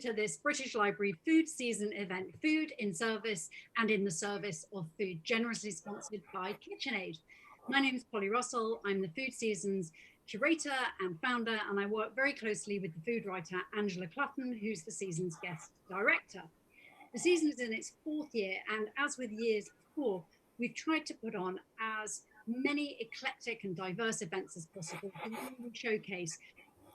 to this British Library food season event, Food in Service and in the Service of Food, generously sponsored by KitchenAid. My name is Polly Russell. I'm the Food Season's curator and founder, and I work very closely with the food writer Angela Clutton, who's the season's guest director. The season is in its 4th year, and as with years before, we've tried to put on as many eclectic and diverse events as possible to really showcase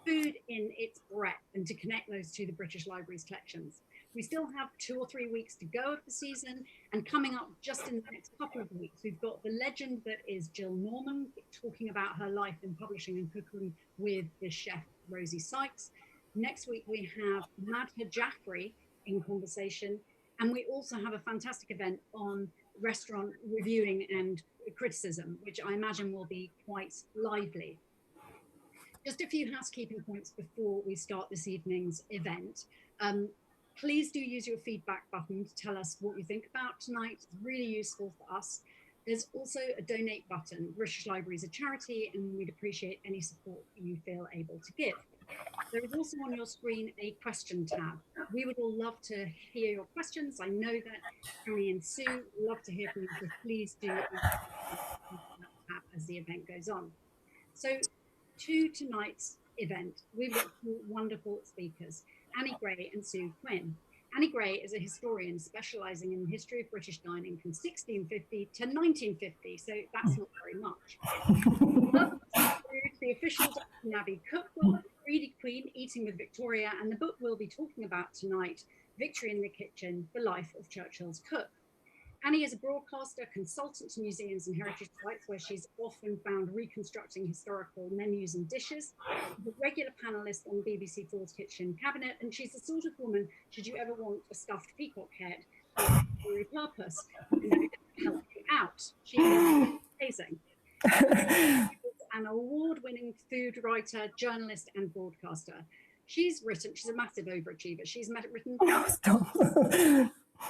food in its breadth and to connect those to the British Library's collections. We still have 2 or 3 weeks to go of the season, and coming up just in the next couple of weeks, we've got the legend that is Jill Norman talking about her life in publishing and cooking with the chef Rosie Sykes. Next week we have Madha Jaffrey in conversation, and we also have a fantastic event on restaurant reviewing and criticism, which I imagine will be quite lively. Just a few housekeeping points before we start this evening's event. Please do use your feedback button to tell us what you think about tonight. It's really useful for us. There's also a donate button. British Library is a charity, and we'd appreciate any support you feel able to give. There is also on your screen a question tab. We would all love to hear your questions. I know that Annie and Sue love to hear from you, so please do as the event goes on. So to tonight's event, we've got 2 wonderful speakers, Annie Gray and Sue Quinn. Annie Gray is a historian specialising in the history of British dining from 1650 to 1950, so that's not very much. The official Downton Abbey cookbook, Greedy Queen, Eating with Victoria, and the book we'll be talking about tonight, Victory in the Kitchen, The Life of Churchill's Cook. Annie is a broadcaster, consultant to museums and heritage sites, where she's often found reconstructing historical menus and dishes. She's a regular panellist on BBC 4's Kitchen Cabinet, and she's the sort of woman, should you ever want a stuffed peacock head for a purpose, and help you out. She is amazing. An award-winning food writer, journalist, and broadcaster. She's a massive overachiever. She's written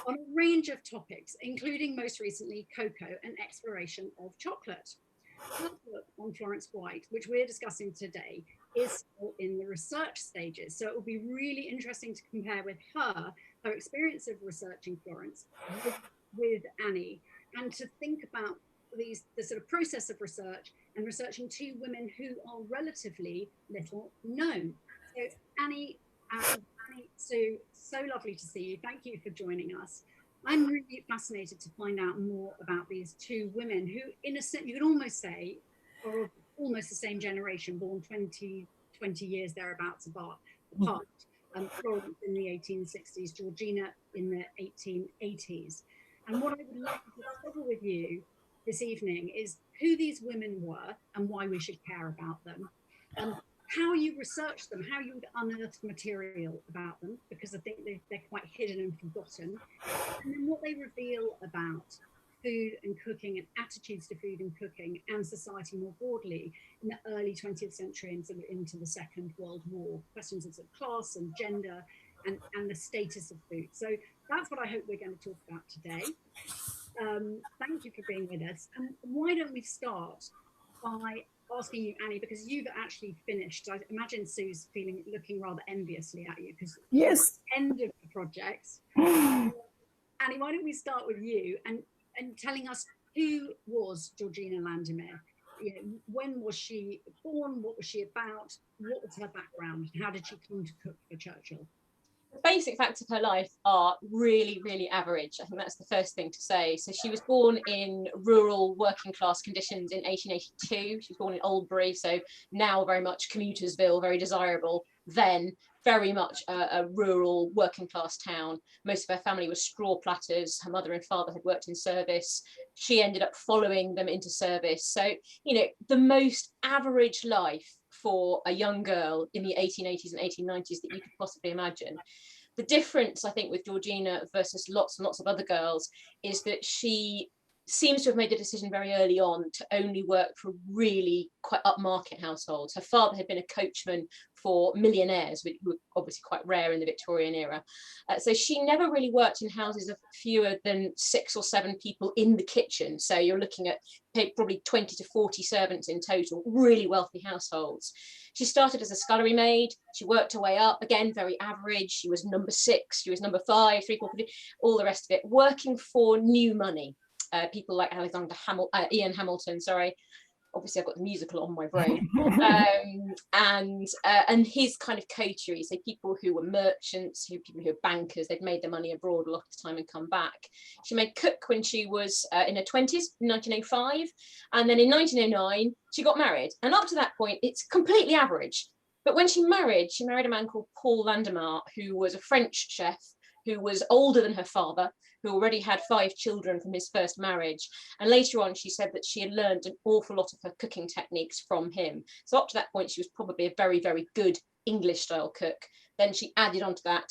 on a range of topics, including most recently cocoa and exploration of chocolate. Her book on Florence White, which we're discussing today, is still in the research stages. So it will be really interesting to compare with her experience of researching Florence with Annie, and to think about the sort of process of research and researching 2 women who are relatively little known. So Annie, Sue, so lovely to see you. Thank you for joining us. I'm really fascinated to find out more about these 2 women who, in a sense, you could almost say, are almost the same generation, born 20 years thereabouts apart. Florence in the 1860s, Georgina in the 1880s. And what I would love to discover with you this evening is who these women were and why we should care about them. How you researched them, how you unearthed material about them, because I think they're quite hidden and forgotten, and then what they reveal about food and cooking and attitudes to food and cooking and society more broadly in the early 20th century and sort of into the Second World War, questions of class and gender and the status of food. So that's what I hope we're going to talk about today. Thank you for being with us. And why don't we start by asking you, Annie, because you've actually finished. I imagine Sue's looking rather enviously at you because yes, end of the projects. Annie, why don't we start with you and telling us who was Georgina Landmere? You know, when was she born? What was she about? What was her background? How did she come to cook for Churchill? The basic facts of her life are really, really average. I think that's the first thing to say. So she was born in rural working class conditions in 1882. She was born in Oldbury, so now very much commutersville, very desirable. Then very much a rural working class town. Most of her family was straw platters. Her mother and father had worked in service. She ended up following them into service. So, you know, the most average life for a young girl in the 1880s and 1890s that you could possibly imagine. The difference, I think, with Georgina versus lots and lots of other girls is that she seems to have made a decision very early on to only work for really quite upmarket households. Her father had been a coachman for millionaires, which were obviously quite rare in the Victorian era. So she never really worked in houses of fewer than 6 or 7 people in the kitchen. So you're looking at probably 20 to 40 servants in total, really wealthy households. She started as a scullery maid. She worked her way up, again, very average. She was number 6, she was number 5, 3 quarters, all the rest of it, working for new money. People like Ian Hamilton, sorry. Obviously, I've got the musical on my brain. And his kind of coterie, so people who were merchants, people who were bankers, they'd made their money abroad a lot of the time and come back. She made cook when she was in her 20s, in 1905. And then in 1909, she got married. And up to that point, it's completely average. But when she married a man called Paul Landmere, who was a French chef, who was older than her father, who already had 5 children from his first marriage. And later on, she said that she had learned an awful lot of her cooking techniques from him. So up to that point, she was probably a very, very good English style cook. Then she added onto that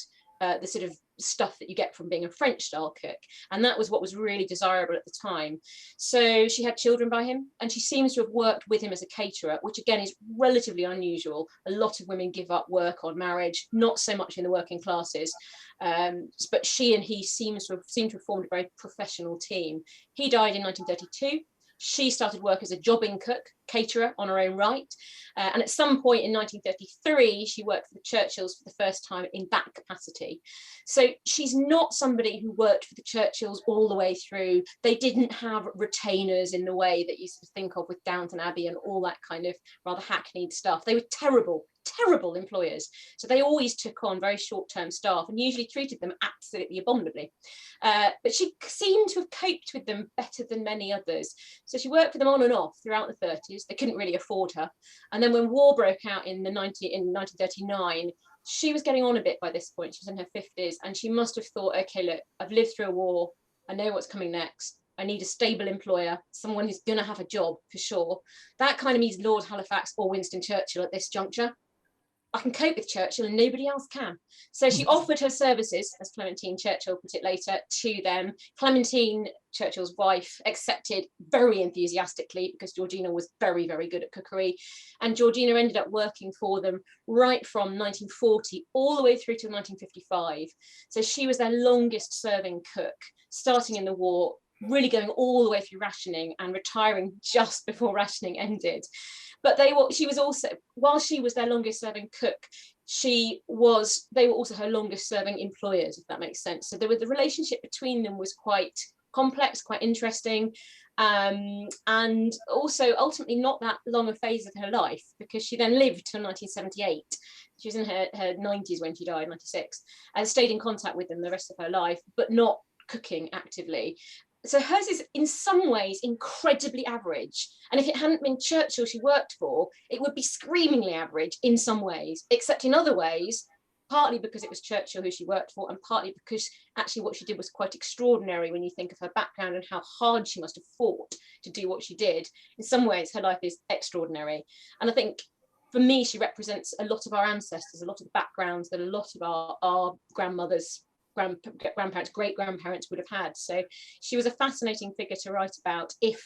the sort of stuff that you get from being a French style cook. And that was what was really desirable at the time. So she had children by him, and she seems to have worked with him as a caterer, which again is relatively unusual. A lot of women give up work on marriage, not so much in the working classes. But she and he seem to have formed a very professional team. He died in 1932. She started work as a jobbing cook, caterer on her own right. And at some point in 1933, she worked for the Churchills for the first time in that capacity. So she's not somebody who worked for the Churchills all the way through. They didn't have retainers in the way that you sort of think of with Downton Abbey and all that kind of rather hackneyed stuff. They were terrible employers. So they always took on very short-term staff and usually treated them absolutely abominably. But she seemed to have coped with them better than many others. So she worked for them on and off throughout the 30s. They couldn't really afford her. And then when war broke out in 1939, she was getting on a bit by this point. She was in her 50s, and she must have thought, okay, look, I've lived through a war. I know what's coming next. I need a stable employer, someone who's going to have a job for sure. That kind of means Lord Halifax or Winston Churchill at this juncture. I can cope with Churchill and nobody else can. So she offered her services, as Clementine Churchill put it later, to them. Clementine, Churchill's wife, accepted very enthusiastically because Georgina was very, very good at cookery. And Georgina ended up working for them right from 1940 all the way through to 1955. So she was their longest serving cook, starting in the war, really going all the way through rationing and retiring just before rationing ended. But she was also, while she was their longest serving cook, they were also her longest serving employers, if that makes sense. So the relationship between them was quite complex, quite interesting, and also ultimately not that long a phase of her life, because she then lived till 1978. She was in her 90s when she died, 96, and stayed in contact with them the rest of her life, but not cooking actively. So hers is in some ways incredibly average. And if it hadn't been Churchill she worked for, it would be screamingly average in some ways, except in other ways, partly because it was Churchill who she worked for, and partly because actually what she did was quite extraordinary when you think of her background and how hard she must have fought to do what she did. In some ways, her life is extraordinary. And I think for me, she represents a lot of our ancestors, a lot of the backgrounds that a lot of our grandmothers, grandparents, great-grandparents would have had. So she was a fascinating figure to write about, if,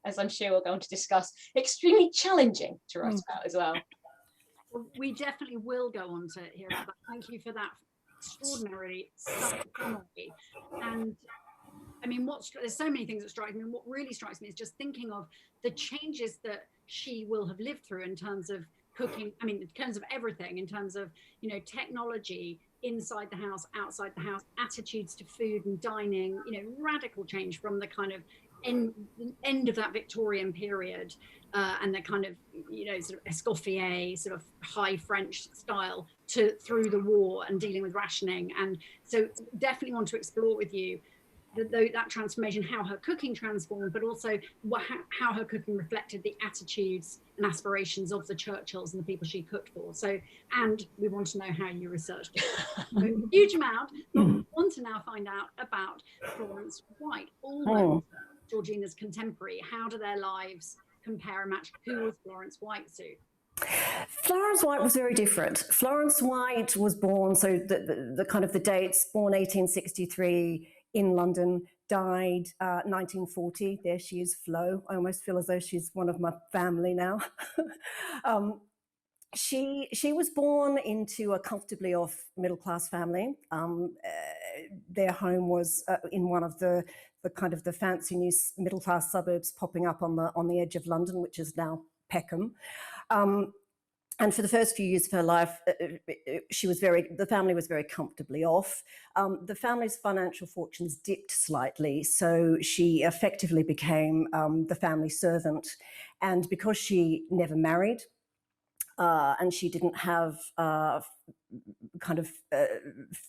as I'm sure we'll go on to discuss, extremely challenging to write about as well. Well, we definitely will go on to hear about that. Thank you for that extraordinary summary. And I mean, there's so many things that strike me. And what really strikes me is just thinking of the changes that she will have lived through in terms of cooking. I mean, in terms of everything, in terms of, technology, inside the house, outside the house, attitudes to food and dining, radical change from the kind of end of that Victorian period and the kind of, sort of Escoffier, sort of high French style through the war and dealing with rationing. And so definitely want to explore with you that transformation, how her cooking transformed, but also how her cooking reflected the attitudes and aspirations of the Churchills and the people she cooked for. So, and we want to know how you researched it. So, a huge amount, but we want to now find out about Florence White, almost Georgina's contemporary. How do their lives compare and match? Who was Florence White, Sue? Florence White was very different. Florence White was born, so the kind of the dates, born 1863 in London, died 1940. There she is, Flo. I almost feel as though she's one of my family now. She was born into a comfortably off middle-class family. Their home was in one of the kind of the fancy new middle-class suburbs popping up on the edge of London, which is now Peckham. And for the first few years of her life, the family was very comfortably off. The family's financial fortunes dipped slightly, so she effectively became the family servant. And because she never married, and she didn't have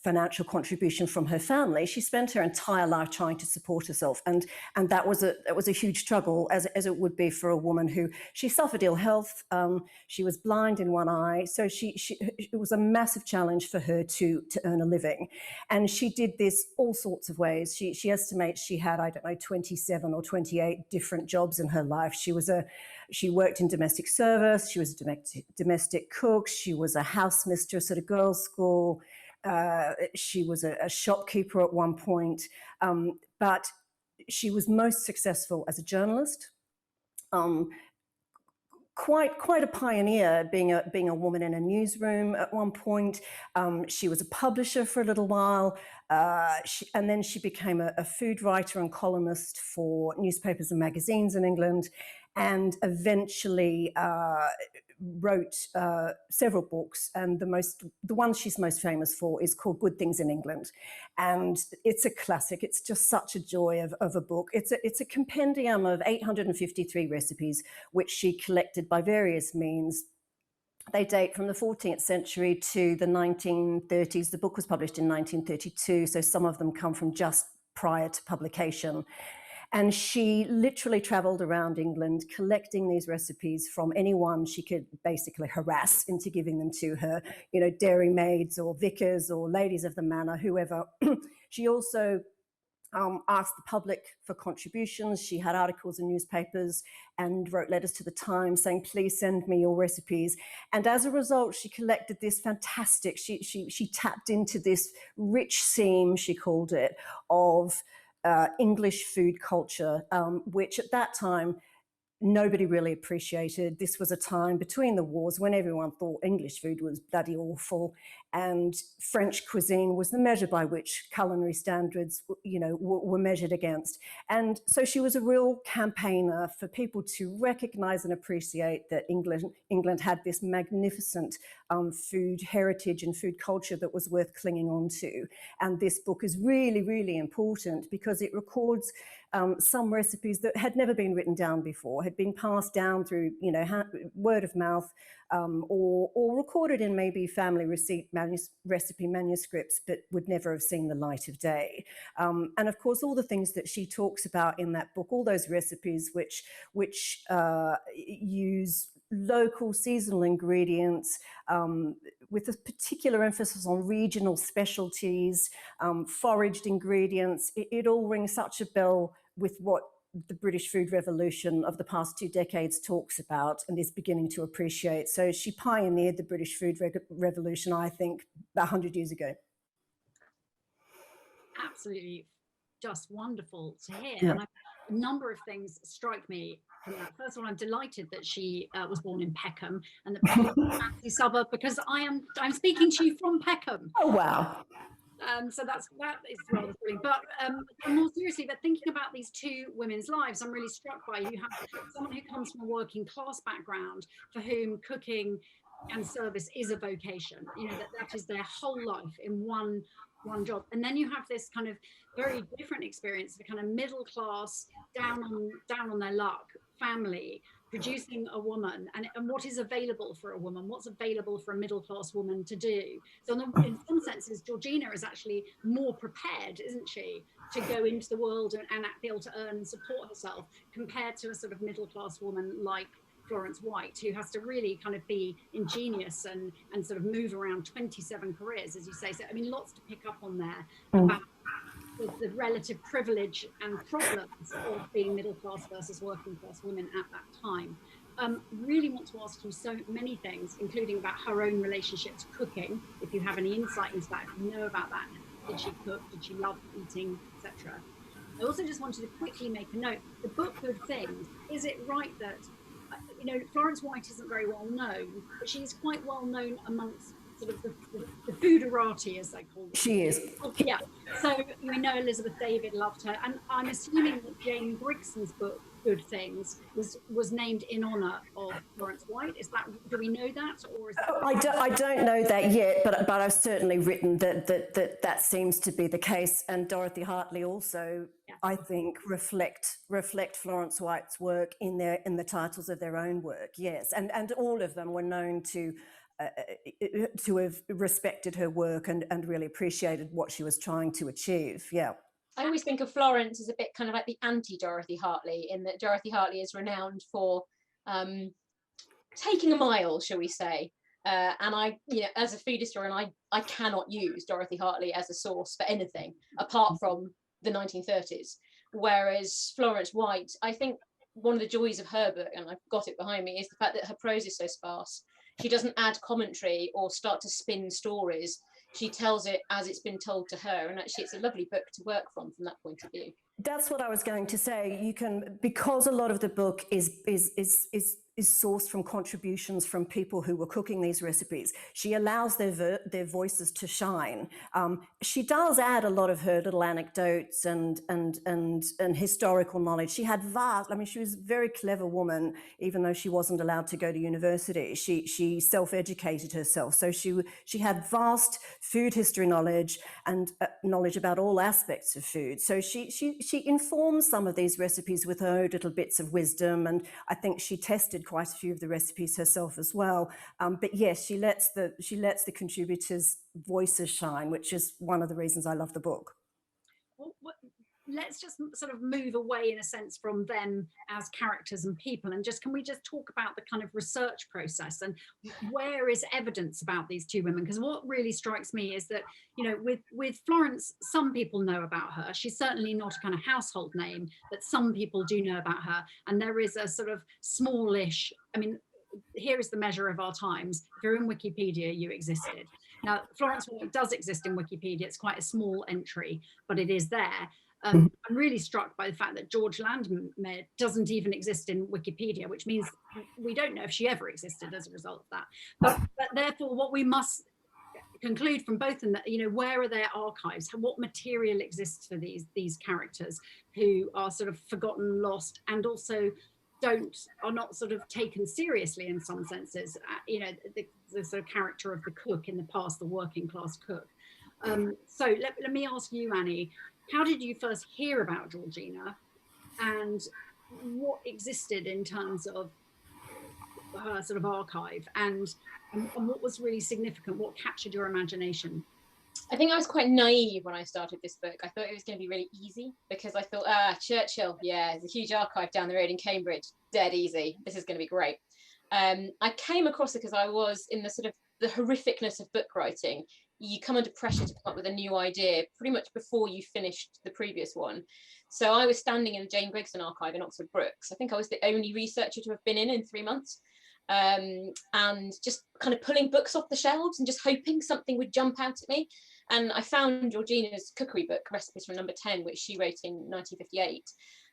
financial contribution from her family, she spent her entire life trying to support herself, and that was a huge struggle, as it would be for a woman who she suffered ill health. She was blind in one eye, so it was a massive challenge for her to earn a living, and she did this all sorts of ways. She estimates she had, I don't know, 27 or 28 different jobs in her life. She worked in domestic service, she was a domestic cook, she was a house mistress at a girls' school, she was a shopkeeper at one point, but she was most successful as a journalist. Quite a pioneer, being a woman in a newsroom at one point. She was a publisher for a little while, and then she became a food writer and columnist for newspapers and magazines in England, and eventually wrote several books, and the one she's most famous for is called Good Things in England, and it's a classic. It's just such a joy of a book. It's a compendium of 853 recipes, which she collected by various means. They date from the 14th century to the 1930s. The book was published in 1932, so some of them come from just prior to publication. And she literally traveled around England collecting these recipes from anyone she could basically harass into giving them to her, dairymaids or vicars or ladies of the manor, whoever. She also asked the public for contributions. She had articles in newspapers and wrote letters to the Times saying, please send me your recipes. And as a result, she collected this fantastic, she tapped into this rich seam, she called it, of English food culture, which at that time nobody really appreciated. This was a time between the wars when everyone thought English food was bloody awful, and French cuisine was the measure by which culinary standards, were measured against. And so she was a real campaigner for people to recognize and appreciate that England had this magnificent food heritage and food culture that was worth clinging on to. And this book is really, really important because it records some recipes that had never been written down before, had been passed down through, word of mouth, or recorded in maybe family recipe manuscripts, but would never have seen the light of day. And of course, all the things that she talks about in that book, all those recipes which use local seasonal ingredients, with a particular emphasis on regional specialties, foraged ingredients, it all rings such a bell with what the British food revolution of the past 2 decades talks about and is beginning to appreciate. So she pioneered the British food revolution, I think, 100 years ago. Absolutely just wonderful to hear. Yeah. And a number of things strike me from that. First of all, I'm delighted that she was born in Peckham, and that Peckham is a fancy suburb, because I'm speaking to you from Peckham. Oh, wow. So that is rather thrilling. But more seriously, but thinking about these two women's lives, I'm really struck by, you have someone who comes from a working class background for whom cooking and service is a vocation. That is their whole life in one job. And then you have this kind of very different experience, the kind of middle class, down on their luck family, producing a woman, and what is available for a woman, what's available for a middle class woman to do. So in some senses, Georgina is actually more prepared, isn't she, to go into the world and be able to earn and support herself, compared to a sort of middle class woman like Florence White, who has to really kind of be ingenious and sort of move around 27 careers, as you say. So I mean, lots to pick up on there about the relative privilege and problems of being middle class versus working class women at that time. Really want to ask you so many things, including about her own relationship to cooking, if you have any insight into that, if you know about that. Did she cook? Did she love eating, etc.? I also just wanted to quickly make a note. The book Good Things, is it right that, Florence White isn't very well known, but she's quite well known amongst sort of the foederati, as they call them. She is. Oh, yeah. So we know Elizabeth David loved her, and I'm assuming that Jane Grigson's book Good Things was named in honour of Florence White. Is that, do we know that, or is that... I don't know that yet, but I've certainly written that seems to be the case. And Dorothy Hartley also, yeah, I think, reflect Florence White's work in the titles of their own work. Yes, and all of them were known to have respected her work and really appreciated what she was trying to achieve. Yeah. I always think of Florence as a bit kind of like the anti-Dorothy Hartley, in that Dorothy Hartley is renowned for taking a mile, shall we say. And I, as a food historian, I cannot use Dorothy Hartley as a source for anything apart from the 1930s. Whereas Florence White, I think one of the joys of her book, and I've got it behind me, is the fact that her prose is so sparse. She doesn't add commentary or start to spin stories. She tells it as it's been told to her, and actually it's a lovely book to work from that point of view. That's what I was going to say. You can, because a lot of the book is sourced from contributions from people who were cooking these recipes. She allows their voices to shine. She does add a lot of her little anecdotes and historical knowledge. She had vast. I mean, she was a very clever woman, even though she wasn't allowed to go to university. She self-educated herself, so she had vast food history knowledge and knowledge about all aspects of food. So she informs some of these recipes with her own little bits of wisdom, and I think she tested quite a few of the recipes herself as well. But yes, she lets the contributors' voices shine, which is one of the reasons I love the book. Well, let's just sort of move away in a sense from them as characters and people, and can we just talk about the kind of research process and where is evidence about these two women? Because what really strikes me is that, with Florence, some people know about her. She's certainly not a kind of household name, but some people do know about her, and there is a sort of smallish, I mean, here is the measure of our times. If you're in Wikipedia, you existed. Now, Florence White does exist in Wikipedia. It's quite a small entry, but it is there. I'm really struck by the fact that Georgina Landmere doesn't even exist in Wikipedia, which means we don't know if she ever existed as a result of that. But therefore, what we must conclude from both of them, where are their archives? What material exists for these characters who are sort of forgotten, lost, and also are not sort of taken seriously in some senses? The sort of character of the cook in the past, the working class cook. So let me ask you, Annie. How did you first hear about Georgina, and what existed in terms of her sort of archive, and what was really significant? What captured your imagination? I think I was quite naive when I started this book. I thought it was going to be really easy because I thought, Churchill, yeah, there's a huge archive down the road in Cambridge, dead easy. This is going to be great. I came across it because I was in the sort of the horrificness of book writing. You come under pressure to come up with a new idea pretty much before you finished the previous one. So I was standing in the Jane Grigson archive in Oxford Brookes. I think I was the only researcher to have been in 3 months, and just kind of pulling books off the shelves and just hoping something would jump out at me. And I found Georgina's cookery book, Recipes from Number 10, which she wrote in 1958.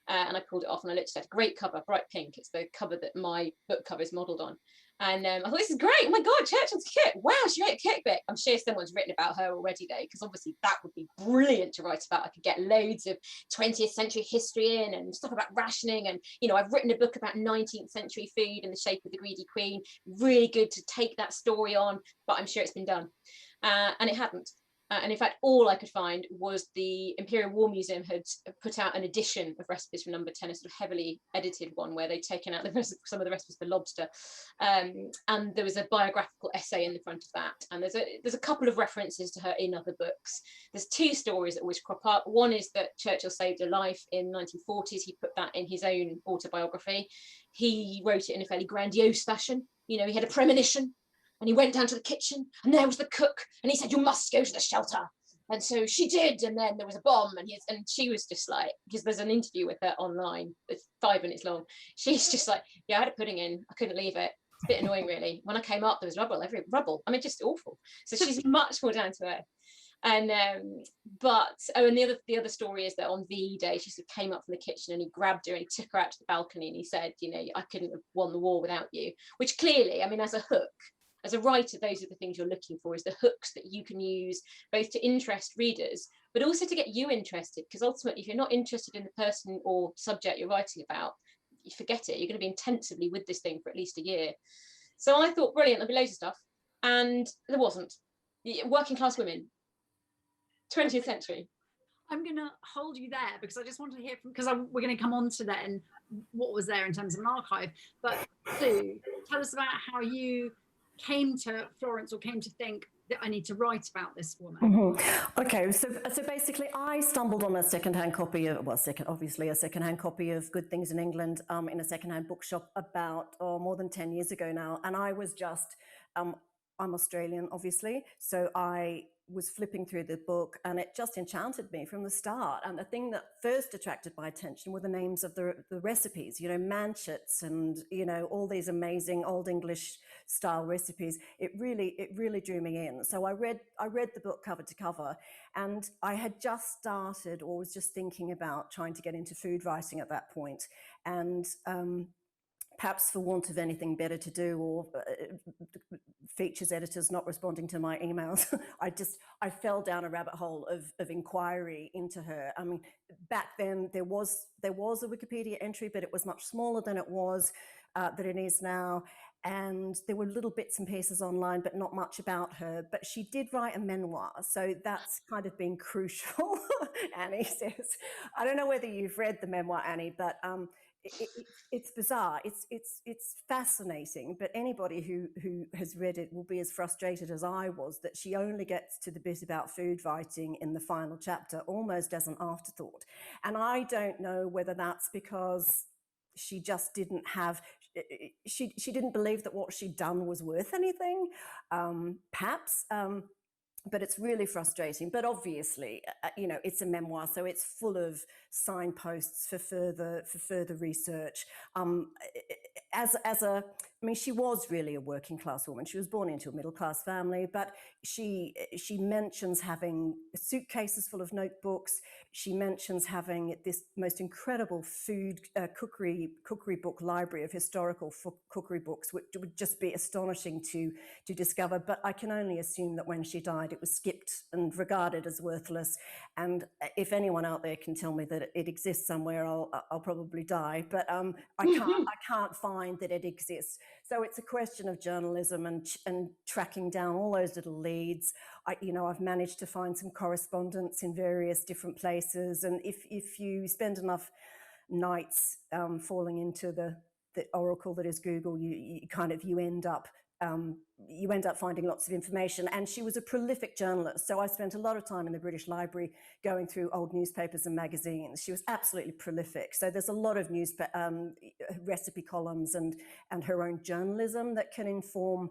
And I pulled it off and I looked at it. Great cover, bright pink. It's the cover that my book cover is modelled on. And I thought, this is great. Oh my God, Churchill's cook. Wow, she wrote a cookbook. I'm sure someone's written about her already though, because obviously that would be brilliant to write about. I could get loads of 20th century history in and stuff about rationing. And, I've written a book about 19th century food in The Shape of the Greedy Queen. Really good to take that story on, but I'm sure it's been done. And it hadn't. And in fact, all I could find was the Imperial War Museum had put out an edition of Recipes from Number 10, a sort of heavily edited one where they'd taken out some of the recipes for lobster. And there was a biographical essay in the front of that. And there's a couple of references to her in other books. There's two stories that always crop up. One is that Churchill saved her life in the 1940s. He put that in his own autobiography. He wrote it in a fairly grandiose fashion. He had a premonition. And he went down to the kitchen and there was the cook and he said, you must go to the shelter. And so she did. And then there was a bomb and she was just like, because there's an interview with her online, it's 5 minutes long. She's just like, yeah, I had a pudding in. I couldn't leave it. It's a bit annoying, really. When I came up, there was rubble. I mean, just awful. So she's much more down to earth. And but and the other story is that on VE Day she sort of came up from the kitchen and he grabbed her and he took her out to the balcony and he said, you know, I couldn't have won the war without you. Which clearly, I mean, as a hook, as a writer, those are the things you're looking for, is the hooks that you can use both to interest readers, but also to get you interested. Because ultimately, if you're not interested in the person or subject you're writing about, you forget it. You're going to be intensively with this thing for at least a year. So I thought, brilliant, there'll be loads of stuff. And there wasn't. Working class women, 20th century. I'm going to hold you there because I just want to hear from, because we're going to come on to then what was there in terms of an archive. But Sue, tell us about how you came to Florence, or came to think that I need to write about this woman. Mm-hmm. Okay, so basically I stumbled on a secondhand copy of, obviously a secondhand copy of Good Things in England in a secondhand bookshop about more than 10 years ago now. And I was just, I'm Australian, obviously, so I was flipping through the book and it just enchanted me from the start. And the thing that first attracted my attention were the names of the recipes, you know, manchets and, you know, all these amazing old English style recipes. It really drew me in. So I read the book cover to cover, and I had just started, or was just thinking about trying to get into food writing at that point. And perhaps for want of anything better to do, or features editors not responding to my emails, I fell down a rabbit hole of inquiry into her. I mean, back then there was a Wikipedia entry, but it was much smaller than it is now. And there were little bits and pieces online, but not much about her. But she did write a memoir, so that's kind of been crucial. Annie says, I don't know whether you've read the memoir, Annie, but it's bizarre. It's fascinating. But anybody who has read it will be as frustrated as I was that she only gets to the bit about food writing in the final chapter, almost as an afterthought. And I don't know whether that's because she just didn't have, she didn't believe that what she'd done was worth anything, perhaps. But it's really frustrating. But obviously, you know, it's a memoir, so it's full of signposts for further research. I mean, she was really a working class woman. She was born into a middle class family, but she mentions having suitcases full of notebooks. She mentions having this most incredible food cookery book library of historical cookery books, which would just be astonishing to discover. But I can only assume that when she died, it was skipped and regarded as worthless. And if anyone out there can tell me that it exists somewhere, I'll probably die. But I can't find that it exists. So it's a question of journalism and tracking down all those little leads. I've managed to find some correspondence in various different places, and if you spend enough nights falling into the oracle that is Google, you end up finding lots of information. And she was a prolific journalist, so I spent a lot of time in the British Library going through old newspapers and magazines. She was absolutely prolific. So there's a lot of recipe columns and her own journalism that can inform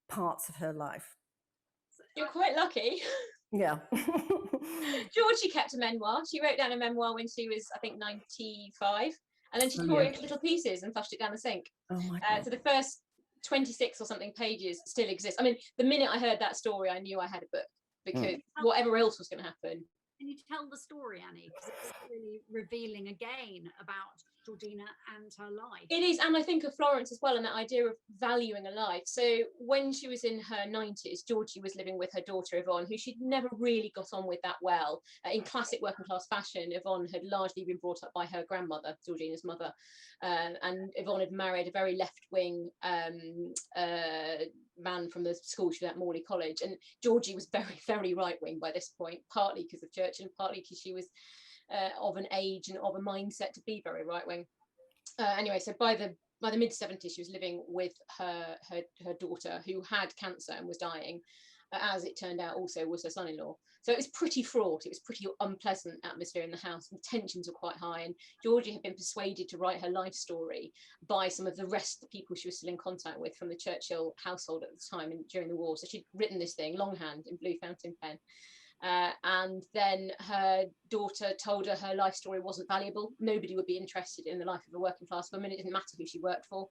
parts of her life. You're quite lucky. Yeah. Georgie kept a memoir. She wrote down a memoir when she was, I think, 95, and then she tore it into little pieces and flushed it down the sink. Oh my God. So the first 26 or something pages still exist. I mean, the minute I heard that story, I knew I had a book, because whatever else was going to happen. Can you tell the story, Annie? Because it's really revealing again about Georgina and her life. It is, and I think of Florence as well, and that idea of valuing a life. So when she was in her 90s, Georgie was living with her daughter Yvonne, who she'd never really got on with that well. In classic working class fashion, Yvonne had largely been brought up by her grandmother, Georgina's mother, and Yvonne had married a very left-wing man from the school she was at, Morley College, and Georgie was very, very right-wing by this point, partly because of Churchill and partly because she was of an age and of a mindset to be very right-wing. Anyway, so by the mid-70s, she was living with her daughter, who had cancer and was dying. As it turned out, also was her son-in-law. So it was pretty fraught. It was pretty unpleasant atmosphere in the house, and tensions were quite high. And Georgie had been persuaded to write her life story by some of the rest of the people she was still in contact with from the Churchill household at the time and during the war. So she'd written this thing longhand in blue fountain pen. And then her daughter told her life story wasn't valuable. Nobody would be interested in the life of a working class woman. It didn't matter who she worked for,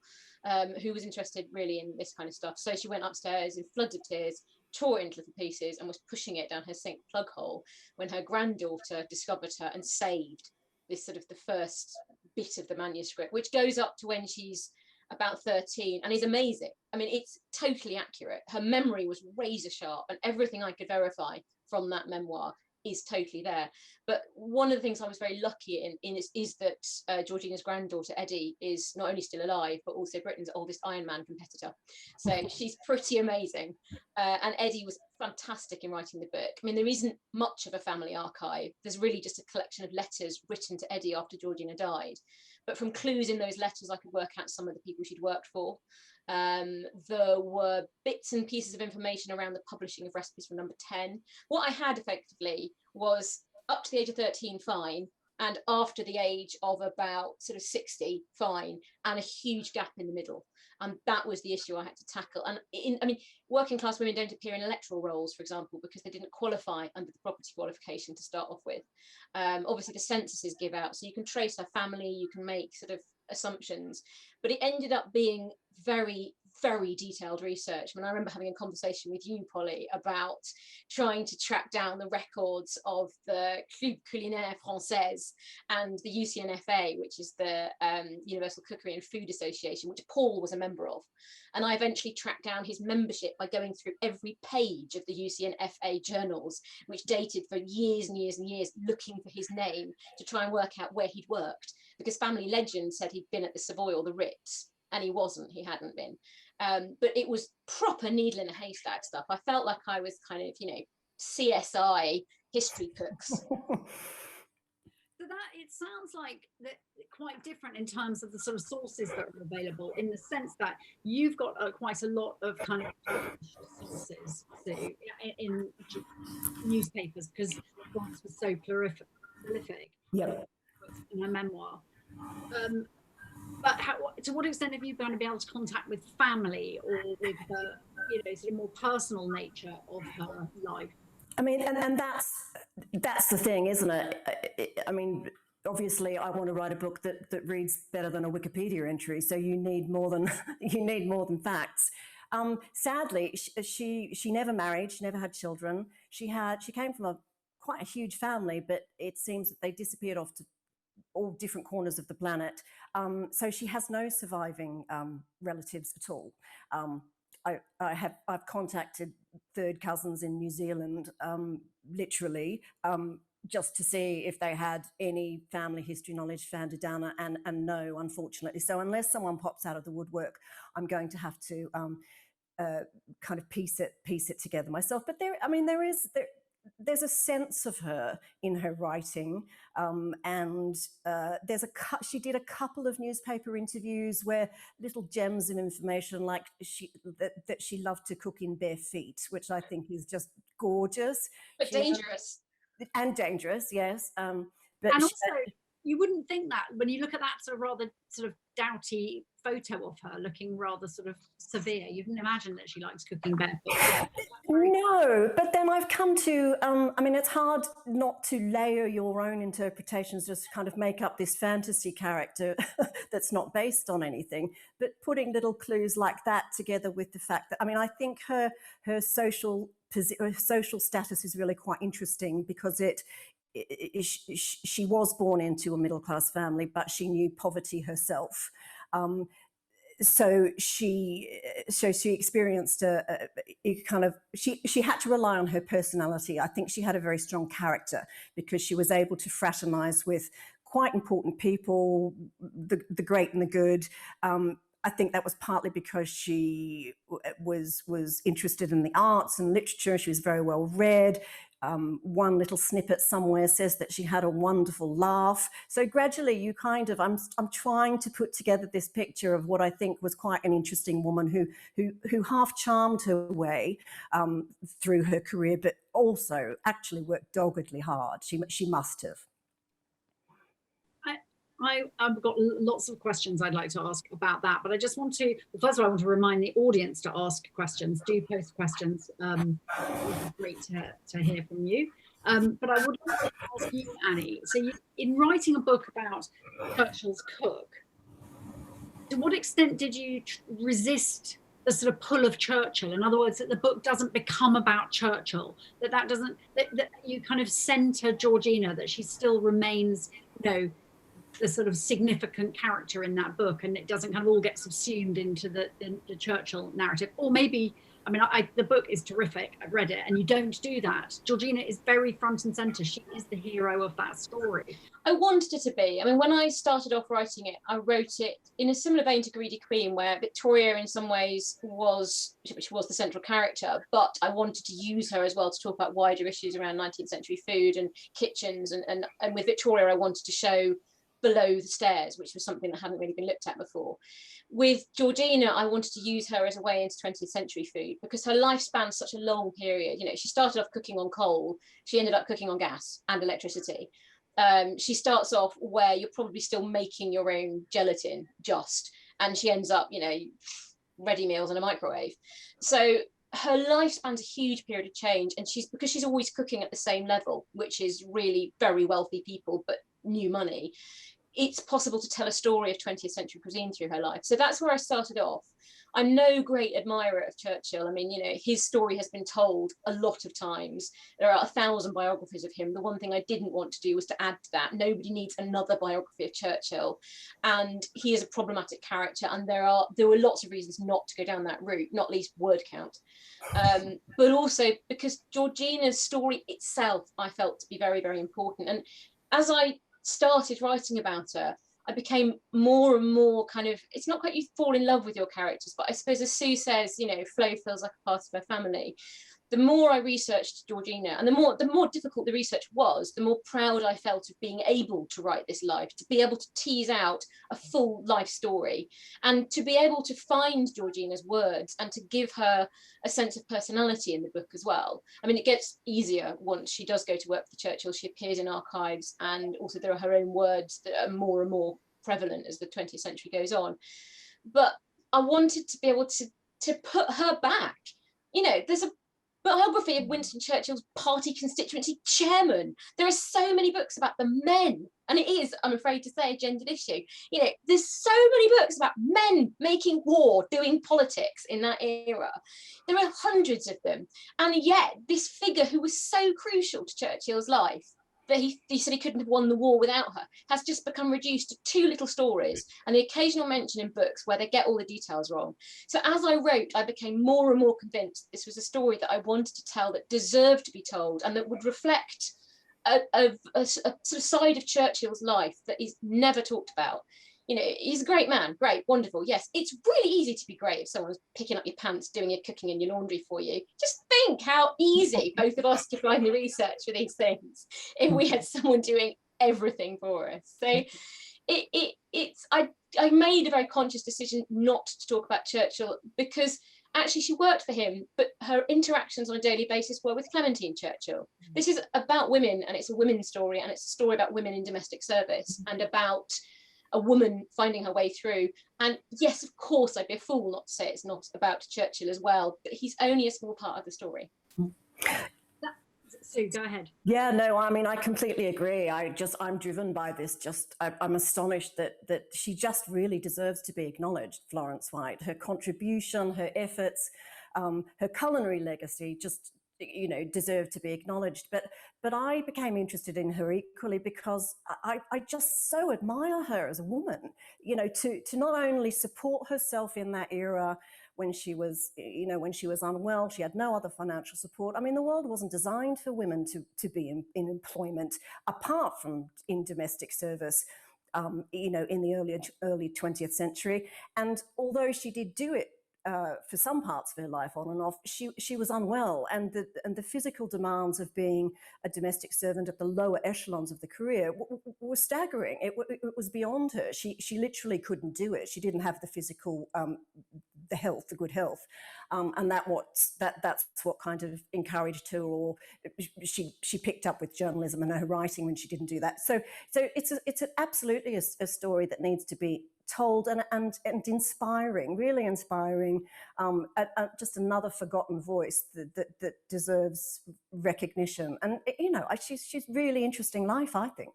who was interested really in this kind of stuff. So she went upstairs in floods of tears, tore it into little pieces and was pushing it down her sink plug hole when her granddaughter discovered her and saved this sort of the first bit of the manuscript, which goes up to when she's about 13 and is amazing. I mean, it's totally accurate. Her memory was razor sharp, and everything I could verify from that memoir is totally there. But one of the things I was very lucky in is that Georgina's granddaughter Eddie is not only still alive but also Britain's oldest Ironman competitor, so she's pretty amazing. And Eddie was fantastic in writing the book. I mean, there isn't much of a family archive. There's really just a collection of letters written to Eddie after Georgina died, but from clues in those letters I could work out some of the people she'd worked for. There were bits and pieces of information around the publishing of recipes from number 10. What I had effectively was up to the age of 13, fine, and after the age of about sort of 60, fine, and a huge gap in the middle. And that was the issue I had to tackle. And I mean, working class women don't appear in electoral roles, for example, because they didn't qualify under the property qualification to start off with. Obviously, the censuses give out, so you can trace her family, you can make sort of assumptions, but it ended up being very, very detailed research. I mean, I remember having a conversation with you, Polly, about trying to track down the records of the Club Culinaire Française and the UCNFA, which is the Universal Cookery and Food Association, which Paul was a member of. And I eventually tracked down his membership by going through every page of the UCNFA journals, which dated for years and years and years, looking for his name to try and work out where he'd worked, because family legend said he'd been at the Savoy or the Ritz, and he wasn't, he hadn't been. But it was proper needle in a haystack stuff. I felt like I was kind of, CSI history cooks. So that, it sounds like that quite different in terms of the sort of sources that are available, in the sense that you've got quite a lot of kind of sources in newspapers, because Florence was so prolific. Yep. In her memoir. But to what extent have you been able to contact with family, or with her, sort of more personal nature of her life? I mean, and that's the thing, isn't it? I mean, obviously, I want to write a book that reads better than a Wikipedia entry. So you need more than facts. Sadly, she never married. She never had children. She came from quite a huge family, but it seems that they disappeared off to all different corners of the planet. So she has no surviving relatives at all. I've contacted third cousins in New Zealand, literally, just to see if they had any family history knowledge founded down, and no, unfortunately. So unless someone pops out of the woodwork, I'm going to have to kind of piece it together myself. But there's a sense of her in her writing, and she did a couple of newspaper interviews where little gems of information, like that she loved to cook in bare feet, which I think is just gorgeous. But dangerous. And dangerous, yes. But and also, you wouldn't think that when you look at that sort of rather sort of doughty photo of her looking rather sort of severe. You wouldn't imagine that she likes cooking barefoot. No, but then I've come to, I mean, it's hard not to layer your own interpretations, just kind of make up this fantasy character that's not based on anything, but putting little clues like that together with the fact that, I mean, I think her social status is really quite interesting, because she was born into a middle-class family, but she knew poverty herself. So she experienced she had to rely on her personality. I think she had a very strong character, because she was able to fraternize with quite important people, the great and the good. I think that was partly because she was interested in the arts and literature. She was very well read. One little snippet somewhere says that she had a wonderful laugh. So gradually you kind of, I'm trying to put together this picture of what I think was quite an interesting woman who half charmed her way through her career, but also actually worked doggedly hard. She must have. I've got lots of questions I'd like to ask about that, but I just want to, first of all, I want to remind the audience to ask questions. Do post questions. It would be great to hear from you. But I would also ask you, Annie, so in writing a book about Churchill's cook, to what extent did you resist the sort of pull of Churchill. In other words, that the book doesn't become about Churchill, that you kind of center Georgina, that she still remains, you know, the sort of significant character in that book, and it doesn't kind of all get subsumed into the Churchill narrative. Or maybe, I mean, the book is terrific. I've read it, and you don't do that. Georgina is very front and center. She is the hero of that story. I wanted it to be. I mean, when I started off writing it, I wrote it in a similar vein to Greedy Queen, where Victoria in some ways was the central character, but I wanted to use her as well to talk about wider issues around 19th century food and kitchens. And with Victoria, I wanted to show below the stairs, which was something that hadn't really been looked at before. With Georgina, I wanted to use her as a way into 20th century food, because her life spans such a long period. You know, she started off cooking on coal, she ended up cooking on gas and electricity. She starts off where you're probably still making your own gelatin, and she ends up, you know, ready meals in a microwave. So her life spans a huge period of change, and because she's always cooking at the same level, which is really very wealthy people but new money, it's possible to tell a story of 20th century cuisine through her life. So that's where I started off. I'm no great admirer of Churchill. I mean, you know, his story has been told a lot of times. There are 1,000 biographies of him. The one thing I didn't want to do was to add to that. Nobody needs another biography of Churchill. And he is a problematic character. And there were lots of reasons not to go down that route, not least word count. But also because Georgina's story itself, I felt to be very, very important. And as I started writing about her, I became more and more kind of, it's not quite you fall in love with your characters, but I suppose as Sue says, you know, Flo feels like a part of her family. The more I researched Georgina, and the more difficult the research was, the more proud I felt of being able to write this life, to be able to tease out a full life story, and to be able to find Georgina's words and to give her a sense of personality in the book as well. I mean, it gets easier once she does go to work for Churchill. She appears in archives, and also there are her own words that are more and more prevalent as the 20th century goes on. But I wanted to be able to put her back. You know, there's a biography of Winston Churchill's party constituency chairman. There are so many books about the men, and it is, I'm afraid to say, a gendered issue. You know, there's so many books about men making war, doing politics in that era. There are hundreds of them, and yet this figure who was so crucial to Churchill's life, that he said he couldn't have won the war without her, has just become reduced to 2 little stories and the occasional mention in books where they get all the details wrong. So as I wrote, I became more and more convinced this was a story that I wanted to tell, that deserved to be told, and that would reflect a sort of side of Churchill's life that is never talked about. You know, he's a great man, great, wonderful. Yes, it's really easy to be great if someone's picking up your pants, doing your cooking and your laundry for you. Just think how easy both of us to find the research for these things if we had someone doing everything for us. So I made a very conscious decision not to talk about Churchill, because actually she worked for him, but her interactions on a daily basis were with Clementine Churchill. This is about women, and it's a women's story, and it's a story about women in domestic service and about a woman finding her way through. And yes, of course, I'd be a fool not to say it's not about Churchill as well, but he's only a small part of the story. Sue, go ahead. Yeah, no, I mean, I completely agree. I'm driven by this. I'm astonished that she just really deserves to be acknowledged, Florence White. Her contribution, her efforts, her culinary legacy just, you know, deserve to be acknowledged. But I became interested in her equally because I just so admire her as a woman, you know, to not only support herself in that era when she was, you know, when she was unwell, she had no other financial support. I mean, the world wasn't designed for women to be in employment apart from in domestic service, you know, in the early 20th century. And although she did do it for some parts of her life on and off, she was unwell, and the physical demands of being a domestic servant at the lower echelons of the career were staggering. It was beyond her. She literally couldn't do it. She didn't have the physical, the good health, and that's what kind of encouraged her, or she picked up with journalism and her writing when she didn't do that. So it's absolutely a story that needs to be told and inspiring, really inspiring, just another forgotten voice that deserves recognition. And, you know, she's really interesting life, I think.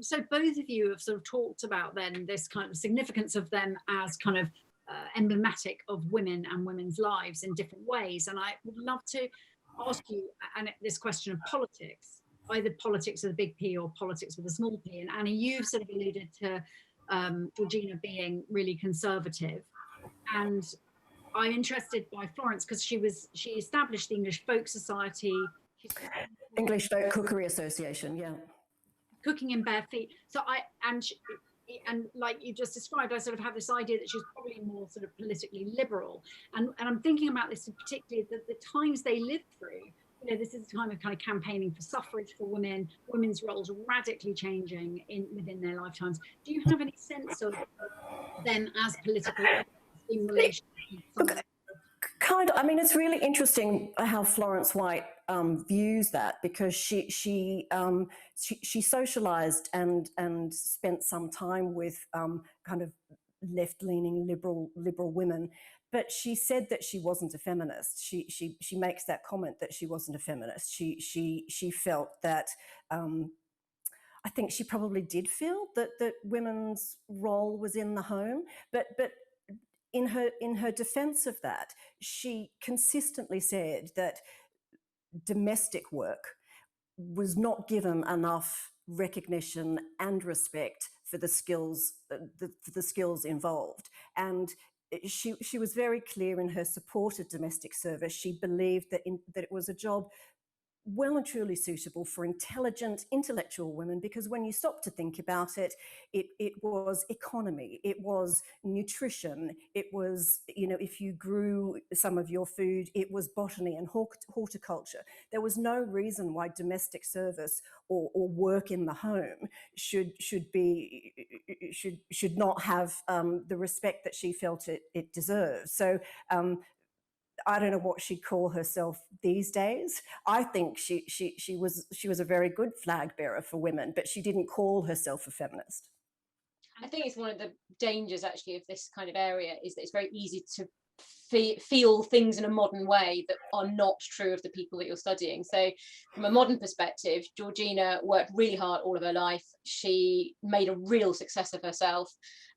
So both of you have sort of talked about then this kind of significance of them as kind of emblematic of women and women's lives in different ways. And I would love to ask you this question of politics, either politics with a big P or politics with a small p. And Annie, you've sort of alluded to Georgina being really conservative. And I'm interested by Florence because she established the English Folk Society. English Folk Cookery Association, yeah. Cooking in bare feet. So and like you just described, I sort of have this idea that she's probably more sort of politically liberal. And I'm thinking about this in particularly the times they lived through. You know, this is a time of kind of campaigning for suffrage for women, women's roles radically changing within their lifetimes. Do you have any sense of them as political in relation to kind of? I mean, it's really interesting how Florence White views that, because she socialized and spent some time with kind of left-leaning liberal women, but she said that she wasn't a feminist. She makes that comment that she wasn't a feminist. She felt that I think she probably did feel that women's role was in the home, but in her defense of that, she consistently said that domestic work was not given enough recognition and respect for the skills involved. And she was very clear in her support of domestic service. She believed that it was a job well and truly suitable for intelligent, intellectual women, because when you stop to think about it, it was economy, it was nutrition, it was, you know, if you grew some of your food, it was botany and horticulture. There was no reason why domestic service or work in the home should not have the respect that she felt it deserved. So I don't know what she'd call herself these days. I think she was a very good flag bearer for women, but she didn't call herself a feminist. I think it's one of the dangers actually of this kind of area is that it's very easy to feel things in a modern way that are not true of the people that you're studying. So from a modern perspective, Georgina worked really hard all of her life. She made a real success of herself.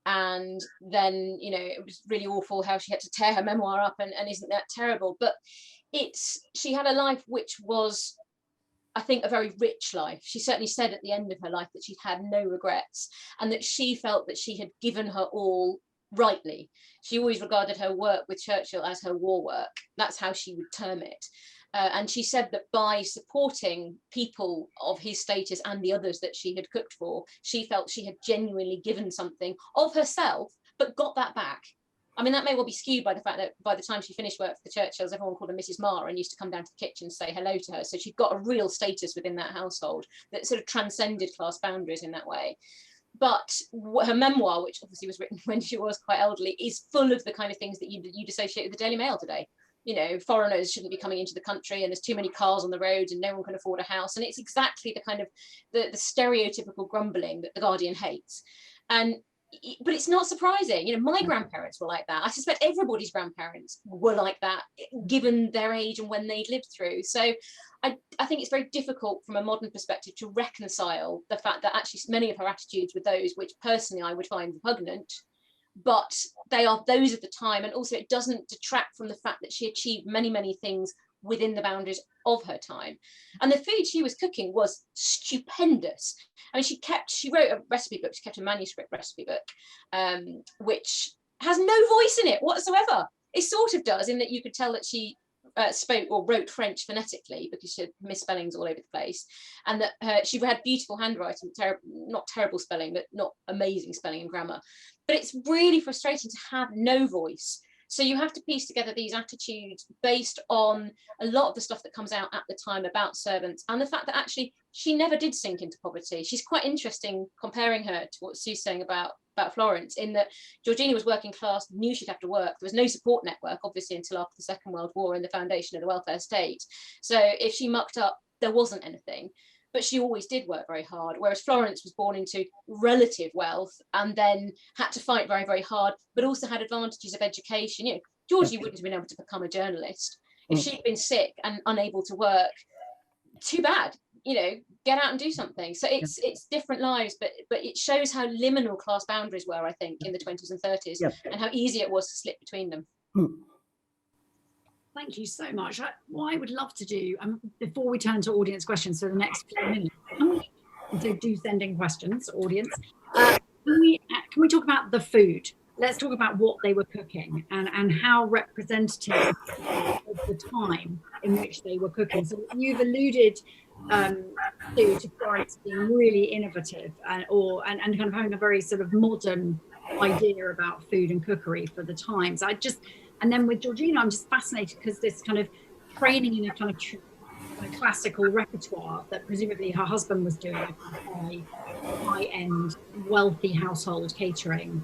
And then, you know, it was really awful how she had to tear her memoir up, and isn't that terrible? But she had a life which was, I think, a very rich life. She certainly said at the end of her life that she'd had no regrets, and that she felt that she had given her all rightly. She always regarded her work with Churchill as her war work. That's how she would term it. And she said that by supporting people of his status and the others that she had cooked for, she felt she had genuinely given something of herself, but got that back. I mean, that may well be skewed by the fact that by the time she finished work for the Churchills, everyone called her Mrs. Marr and used to come down to the kitchen to say hello to her. So she'd got a real status within that household that sort of transcended class boundaries in that way. But her memoir, which obviously was written when she was quite elderly, is full of the kind of things that you'd associate with the Daily Mail today. You know, foreigners shouldn't be coming into the country, and there's too many cars on the roads, and no one can afford a house. And it's exactly the kind of the stereotypical grumbling that the Guardian hates. But it's not surprising. You know, my grandparents were like that. I suspect everybody's grandparents were like that, given their age and when they'd lived through. So I think it's very difficult from a modern perspective to reconcile the fact that actually many of her attitudes were those which personally I would find repugnant, but they are those of the time. And also it doesn't detract from the fact that she achieved many, many things within the boundaries of her time. And the food she was cooking was stupendous. I mean, she wrote a recipe book, she kept a manuscript recipe book, which has no voice in it whatsoever. It sort of does, in that you could tell that she spoke or wrote French phonetically, because she had misspellings all over the place, and that she had beautiful handwriting, not terrible spelling, but not amazing spelling and grammar. But it's really frustrating to have no voice. So you have to piece together these attitudes based on a lot of the stuff that comes out at the time about servants, and the fact that actually she never did sink into poverty. She's quite interesting comparing her to what Sue's saying about Florence, in that Georgina was working class, knew she'd have to work. There was no support network, obviously, until after the Second World War and the foundation of the welfare state. So if she mucked up, there wasn't anything. But she always did work very hard, whereas Florence was born into relative wealth and then had to fight very, very hard, but also had advantages of education. You know, Georgie wouldn't have been able to become a journalist if she'd been sick and unable to work. Too bad. you know, get out and do something. So it's different lives, but it shows how liminal class boundaries were, I think, in the 20s and 30s, and how easy it was to slip between them. Thank you so much. What I would love to do, before we turn to audience questions for the next few minutes, so do send in questions, audience. Can we talk about the food? Let's talk about what they were cooking and how representative of the time in which they were cooking. So you've alluded to Florence being really innovative and kind of having a very sort of modern idea about food and cookery for the times. And then with Georgina, I'm just fascinated because this kind of training in a kind of classical repertoire that presumably her husband was doing, high-end, wealthy household catering.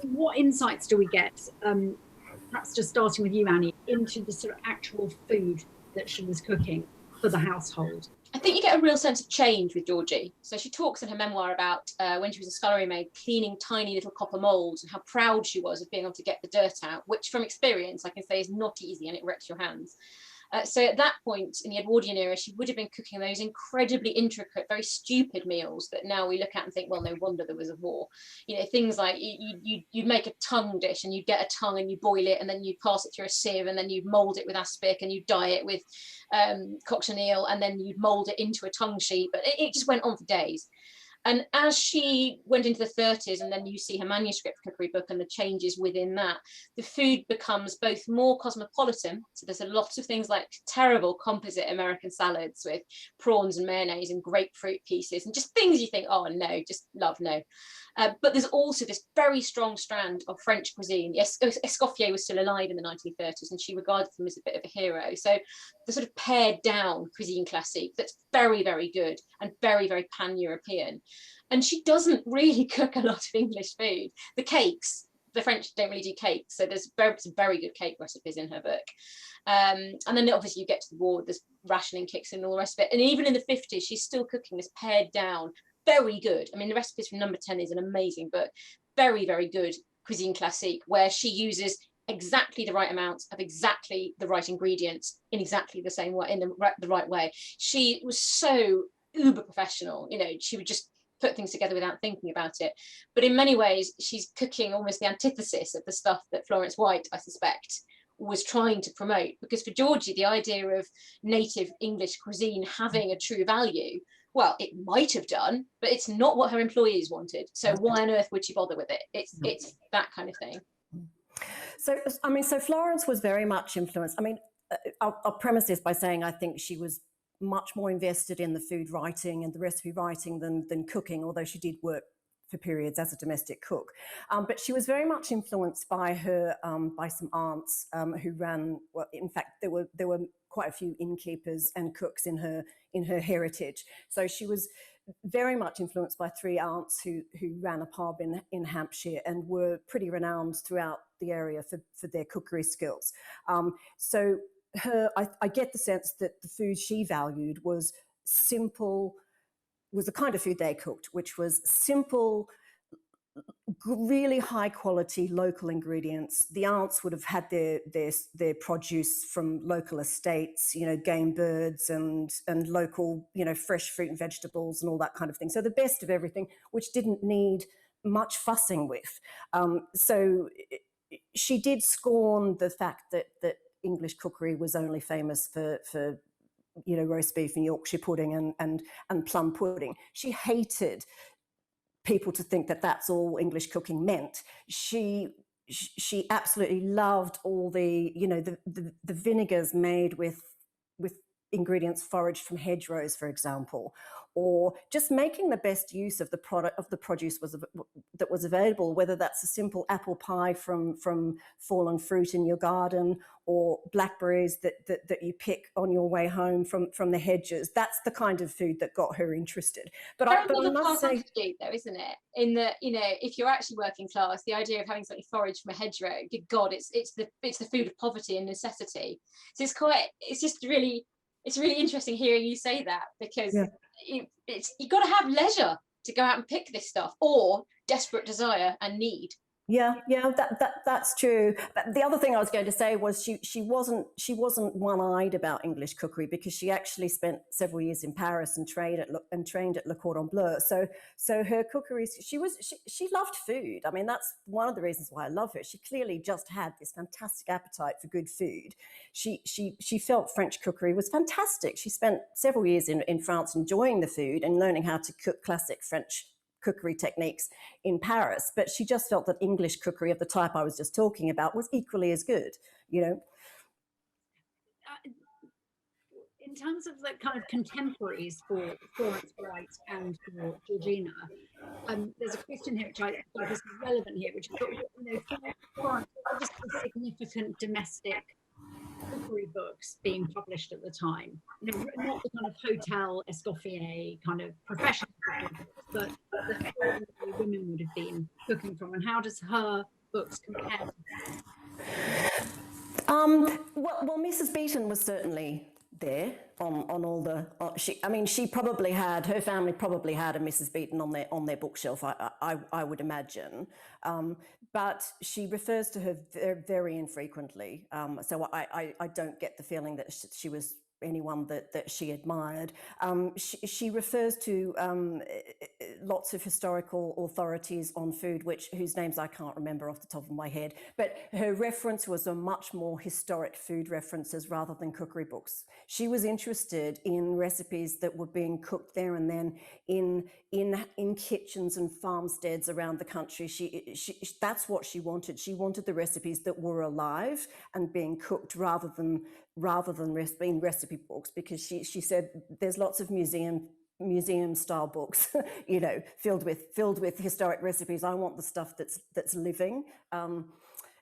What insights do we get, perhaps just starting with you, Annie, into the sort of actual food that she was cooking for the household? I think you get a real sense of change with Georgie. So she talks in her memoir about when she was a scullery maid, cleaning tiny little copper moulds and how proud she was of being able to get the dirt out, which from experience I can say is not easy and it wrecks your hands. So at that point in the Edwardian era, she would have been cooking those incredibly intricate, very stupid meals that now we look at and think, well, no wonder there was a war. You know, things like you'd make a tongue dish and you'd get a tongue and you boil it and then you'd pass it through a sieve and then you'd mould it with aspic and you'd dye it with cochineal and then you'd mould it into a tongue sheet. But it just went on for days. And as she went into the 30s, and then you see her manuscript cookery book and the changes within that, the food becomes both more cosmopolitan. So there's a lot of things like terrible composite American salads with prawns and mayonnaise and grapefruit pieces and just things you think, oh no, just love, no. But there's also this very strong strand of French cuisine. Escoffier was still alive in the 1930s and she regarded them as a bit of a hero. So the sort of pared down cuisine classique that's very, very good and very, very pan-European. And she doesn't really cook a lot of English food. The cakes, the French don't really do cakes. So there's some very good cake recipes in her book. And then obviously you get to the war, there's rationing kicks and all the rest of it. And even in the 50s, she's still cooking this pared down, very good. I mean, the recipes from Number 10 is an amazing book. Very, very good cuisine classique, where she uses exactly the right amount of exactly the right ingredients in exactly the same way, in the right way. She was so uber professional, you know, she would just put things together without thinking about it. But in many ways, she's cooking almost the antithesis of the stuff that Florence White, I suspect, was trying to promote. Because for Georgie, the idea of native English cuisine having a true value, well, it might have done, but it's not what her employees wanted. So why on earth would she bother with it? It's that kind of thing. So, I mean, so Florence was very much influenced. I mean, I'll premise this by saying I think she was much more invested in the food writing and the recipe writing than cooking, although she did work for periods as a domestic cook. But she was very much influenced by her, by some aunts who ran, well, in fact, there were quite a few innkeepers and cooks in her heritage. So she was very much influenced by three aunts who ran a pub in Hampshire and were pretty renowned throughout the area for their cookery skills. So I get the sense that the food she valued was simple, was the kind of food they cooked, which was simple, really high quality local ingredients. The aunts would have had their produce from local estates, you know, game birds and local, you know, fresh fruit and vegetables and all that kind of thing. So the best of everything, which didn't need much fussing with. So she did scorn the fact that English cookery was only famous for you know, roast beef and Yorkshire pudding and plum pudding. She hated people to think that that's all English cooking meant. She absolutely loved all the, you know, the vinegars made with ingredients foraged from hedgerows, for example, or just making the best use of the produce that was available, whether that's a simple apple pie from fallen fruit in your garden or blackberries that you pick on your way home from the hedges. That's the kind of food that got her interested. But I must say, though, isn't it? In that, you know, if you're actually working class, the idea of having something foraged from a hedgerow, good God, it's the food of poverty and necessity. So it's really interesting hearing you say that, because you've got to have leisure to go out and pick this stuff, or desperate desire and need. Yeah, that's true. But the other thing I was going to say was she wasn't one-eyed about English cookery, because she actually spent several years in Paris and trained at Le Cordon Bleu. So her cookery, she loved food. I mean, that's one of the reasons why I love her. She clearly just had this fantastic appetite for good food. She felt French cookery was fantastic. She spent several years in France enjoying the food and learning how to cook classic French cookery techniques in Paris, but she just felt that English cookery of the type I was just talking about was equally as good, you know. In terms of the kind of contemporaries for Florence White and for Georgina, there's a question here which I think is relevant here, which is, you know, for Florence, what were the significant domestic cookery books being published at the time? You know, not the kind of hotel escoffier kind of professional cookery books, but that ordinary women would have been cooking from. And how does her books compare to that? Well, Mrs. Beeton was certainly there on all the. She probably had, her family probably had a Mrs. Beeton on their bookshelf. I would imagine, but she refers to her very infrequently. So I don't get the feeling that she was anyone that she admired. She refers to lots of historical authorities on food, whose names I can't remember off the top of my head, but her reference was a much more historic food references rather than cookery books. She was interested in recipes that were being cooked there and then in kitchens and farmsteads around the country. That's what she wanted. She wanted the recipes that were alive and being cooked rather than being recipe books, because she said there's lots of museum style books, you know, filled with historic recipes. I want the stuff that's living.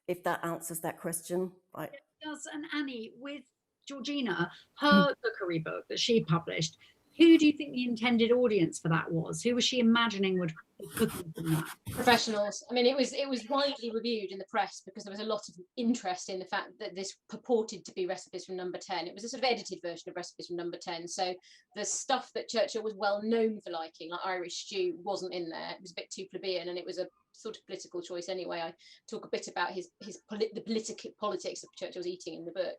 If that answers that question. It does. And Annie, with Georgina, her cookery book that she published, who do you think the intended audience for that was? Who was she imagining would be cooking from that? Professionals. I mean, it was widely reviewed in the press because there was a lot of interest in the fact that this purported to be recipes from Number 10. It was a sort of edited version of recipes from Number 10. So the stuff that Churchill was well known for liking, like Irish stew, wasn't in there. It was a bit too plebeian, and it was a sort of political choice anyway. I talk a bit about the politics of Churchill's eating in the book.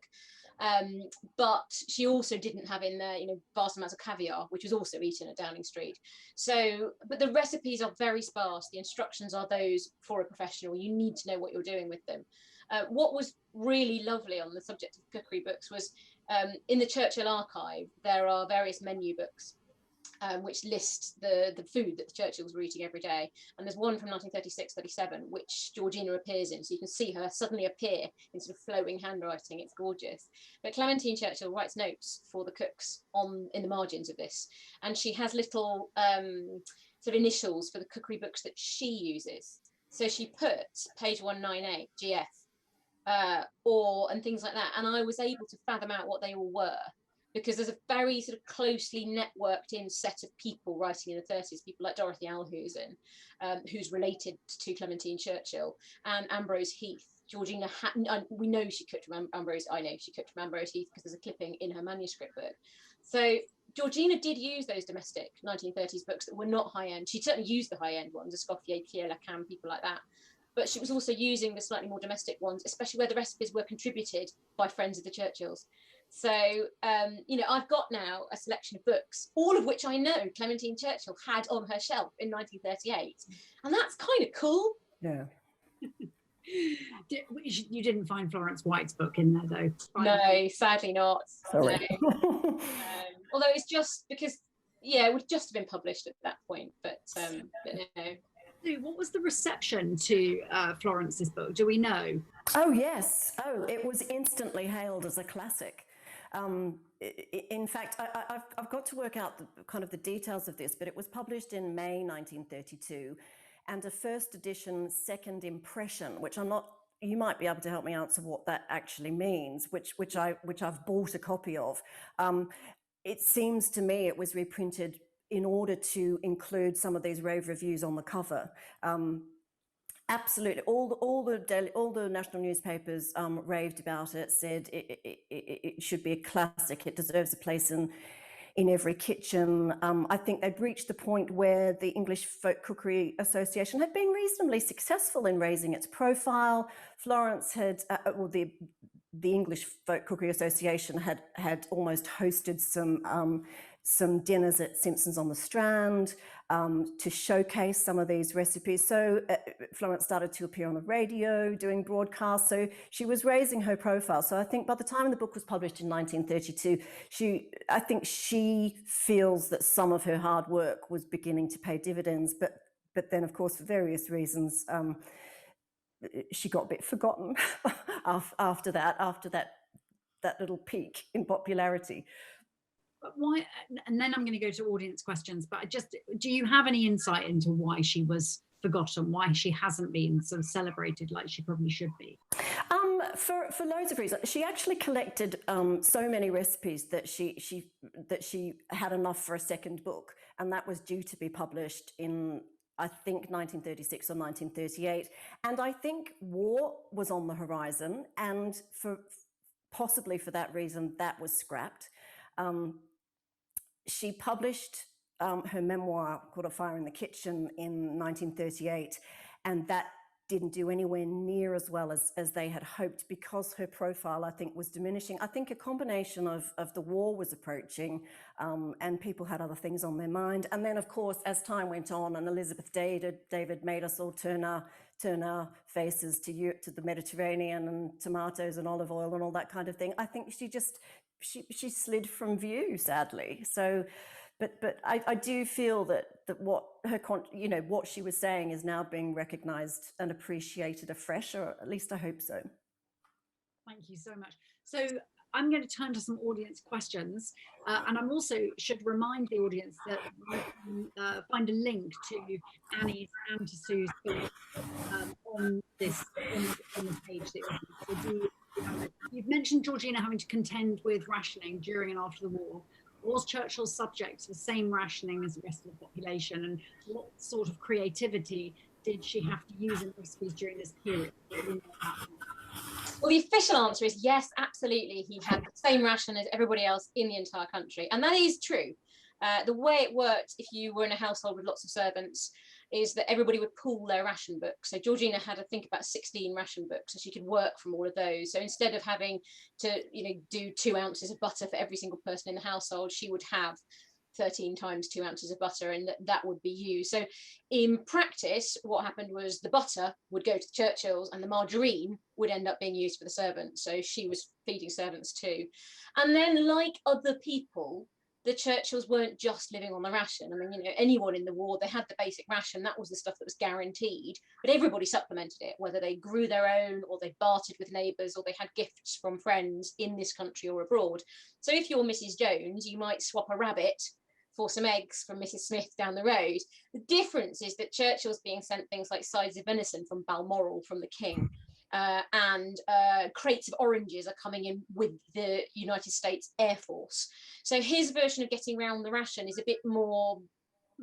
But she also didn't have in there, you know, vast amounts of caviar, which was also eaten at Downing Street. So, but the recipes are very sparse. The instructions are those for a professional. You need to know what you're doing with them. What was really lovely on the subject of cookery books was in the Churchill archive, there are various menu books which list the food that the Churchills were eating every day. And there's one from 1936-37, which Georgina appears in. So you can see her suddenly appear in sort of flowing handwriting. It's gorgeous. But Clementine Churchill writes notes for the cooks in the margins of this. And she has little sort of initials for the cookery books that she uses. So she put page 198, GF, and things like that. And I was able to fathom out what they all were, because there's a very sort of closely networked in set of people writing in the 30s, people like Dorothy Alhusen, who's related to Clementine Churchill, and Ambrose Heath. Georgina, we know she cooked from Ambrose, I know she cooked from Ambrose Heath because there's a clipping in her manuscript book. So Georgina did use those domestic 1930s books that were not high-end. She certainly used the high-end ones, Escoffier, Pierre Lacam, people like that. But she was also using the slightly more domestic ones, especially where the recipes were contributed by friends of the Churchills. So, you know, I've got now a selection of books, all of which I know Clementine Churchill had on her shelf in 1938. And that's kind of cool. Yeah. You didn't find Florence White's book in there, though? No, sadly not. Sorry. No. Although it's just because, yeah, it would just have been published at that point, but no. What was the reception to Florence's book? Do we know? Oh, yes. Oh, it was instantly hailed as a classic. In fact, I've got to work out the details of this, but it was published in May 1932, and a first edition second impression, which you might be able to help me answer what that actually means, which I've bought a copy of. It seems to me it was reprinted in order to include some of these rave reviews on the cover. Absolutely, all the national newspapers raved about it, said it should be a classic. It deserves a place in every kitchen. I think they'd reached the point where the English Folk Cookery Association had been reasonably successful in raising its profile. Florence had, well, the English Folk Cookery Association had almost hosted some dinners at Simpson's on the Strand to showcase some of these recipes. So Florence started to appear on the radio, doing broadcasts. So she was raising her profile. So I think by the time the book was published in 1932, I think she feels that some of her hard work was beginning to pay dividends. But then, of course, for various reasons, she got a bit forgotten after that little peak in popularity. But why? And then I'm going to go to audience questions. But do you have any insight into why she was forgotten? Why she hasn't been sort of celebrated like she probably should be? For loads of reasons. She actually collected so many recipes that she had enough for a second book, and that was due to be published in, I think, 1936 or 1938. And I think war was on the horizon, and possibly for that reason, that was scrapped. She published her memoir called A Fire in the Kitchen in 1938, and that didn't do anywhere near as well as they had hoped, because her profile, I think, was diminishing. I think a combination of the war was approaching, and people had other things on their mind. And then, of course, as time went on and Elizabeth David made us all turn our faces to Europe, to the Mediterranean, and tomatoes and olive oil and all that kind of thing, I think she slid from view, sadly. So, but I do feel that what what she was saying is now being recognised and appreciated afresh, or at least I hope so. Thank you so much. So I'm going to turn to some audience questions, and I'm also should remind the audience that you can find a link to Annie's and to Sue's book on the page that you've mentioned Georgina having to contend with rationing during and after the war. Was Churchill's subject to the same rationing as the rest of the population, and what sort of creativity did she have to use in recipes during this period? Well, the official answer is yes, absolutely. He had the same ration as everybody else in the entire country. And that is true. The way it worked, if you were in a household with lots of servants, is that everybody would pool their ration books. So Georgina had, I think, about 16 ration books, so she could work from all of those. So instead of having to, do 2 ounces of butter for every single person in the household, she would have 13 times 2 ounces of butter, and that would be used. So in practice, what happened was the butter would go to the Churchills and the margarine would end up being used for the servants. So she was feeding servants too. And then, like other people, the Churchills weren't just living on the ration. I mean, anyone in the war, they had the basic ration. That was the stuff that was guaranteed, but everybody supplemented it, whether they grew their own or they bartered with neighbours or they had gifts from friends in this country or abroad. So if you're Mrs. Jones, you might swap a rabbit for some eggs from Mrs. Smith down the road. The difference is that Churchill's being sent things like sides of venison from Balmoral from the king, and crates of oranges are coming in with the United States Air Force. So his version of getting around the ration is a bit more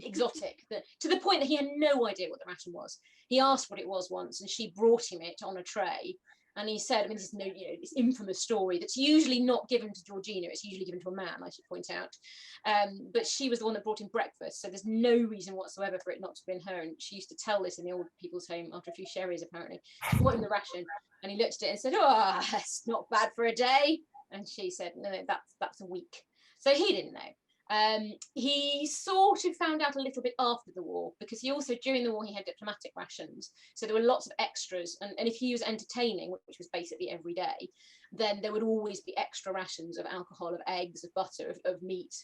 exotic, to the point that he had no idea what the ration was. He asked what it was once, and she brought him it on a tray. And he said, I mean, this is this infamous story that's usually not given to Georgina, it's usually given to a man, I should point out. But she was the one that brought him breakfast, so there's no reason whatsoever for it not to have been her. And she used to tell this in the old people's home after a few sherries, apparently. She brought him the ration, and he looked at it and said, "Oh, it's not bad for a day." And she said, "No, that's a week." So he didn't know. He sort of found out a little bit after the war, because he also, during the war, he had diplomatic rations. So there were lots of extras. And if he was entertaining, which was basically every day, then there would always be extra rations of alcohol, of eggs, of butter, of meat,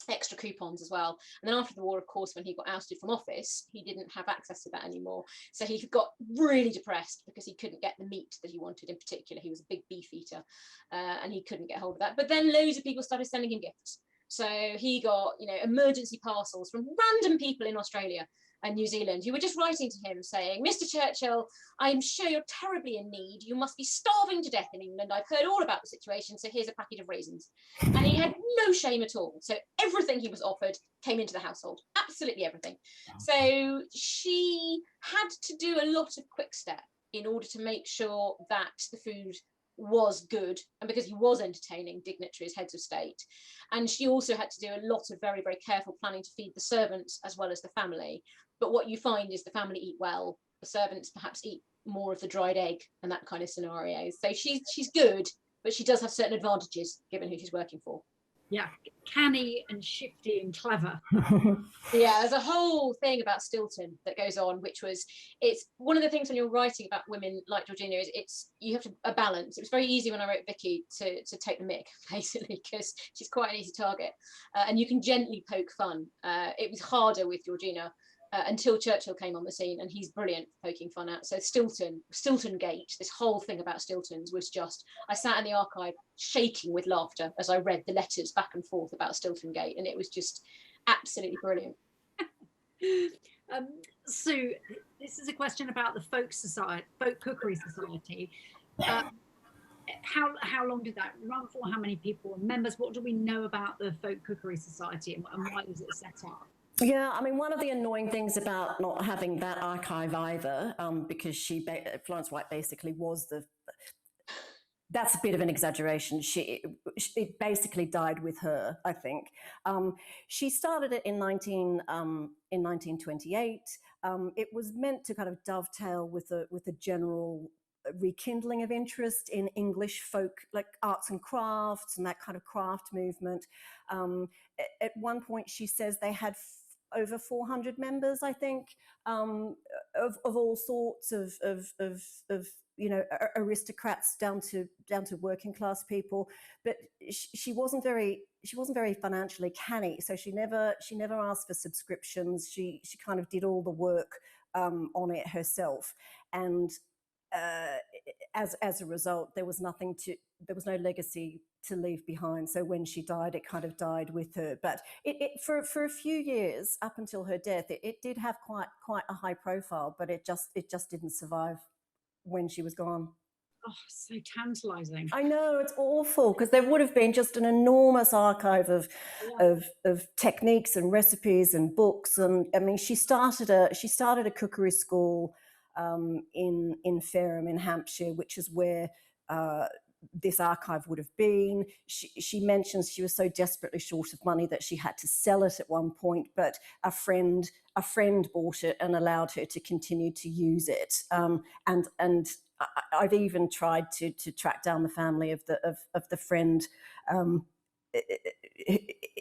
extra coupons as well. And then after the war, of course, when he got ousted from office, he didn't have access to that anymore. So he got really depressed because he couldn't get the meat that he wanted. In particular, he was a big beef eater, and he couldn't get hold of that. But then loads of people started sending him gifts. So he got, emergency parcels from random people in Australia and New Zealand who were just writing to him saying, "Mr. Churchill, I'm sure you're terribly in need. You must be starving to death in England. I've heard all about the situation, so here's a packet of raisins." And he had no shame at all. So everything he was offered came into the household, absolutely everything. So she had to do a lot of quick step in order to make sure that the food was good, and because he was entertaining dignitaries, heads of state. And she also had to do a lot of very, very careful planning to feed the servants as well as the family. But what you find is the family eat well, the servants perhaps eat more of the dried egg and that kind of scenario. So she's good, but she does have certain advantages given who she's working for. Yeah, canny and shifty and clever. Yeah, there's a whole thing about Stilton that goes on, which was, it's one of the things when you're writing about women like Georgina is you have to a balance. It was very easy when I wrote Vicky to take the mick, basically, because she's quite an easy target, and you can gently poke fun. It was harder with Georgina until Churchill came on the scene, and he's brilliant poking fun at. So Stilton Gate, this whole thing about Stiltons was just, I sat in the archive shaking with laughter as I read the letters back and forth about Stilton Gate, and it was just absolutely brilliant. Sue, this is a question about the Folk Cookery Society. How long did that run for? How many people were members? What do we know about the Folk Cookery Society, and why was it set up? Yeah, I mean, one of the annoying things about not having that archive either, because Florence White basically was that's a bit of an exaggeration. It basically died with her, I think. She started it in 1928. It was meant to kind of dovetail with a general rekindling of interest in English folk, like arts and crafts and that kind of craft movement. At one point, she says they had over 400 members, I think, of all sorts of aristocrats down to working class people. But she wasn't very financially canny, so she never asked for subscriptions. She kind of did all the work on it herself, and as a result, there was no legacy to leave behind. So when she died, it kind of died with her. But it for a few years up until her death, it did have quite a high profile, but it just didn't survive when she was gone. Oh, so tantalizing. I know, it's awful, because there would have been just an enormous archive of techniques and recipes and books. And I mean, she started a cookery school in Fareham in Hampshire, which is where this archive would have been. She mentions she was so desperately short of money that she had to sell it at one point, but a friend bought it and allowed her to continue to use it. And I've even tried to track down the family of the friend,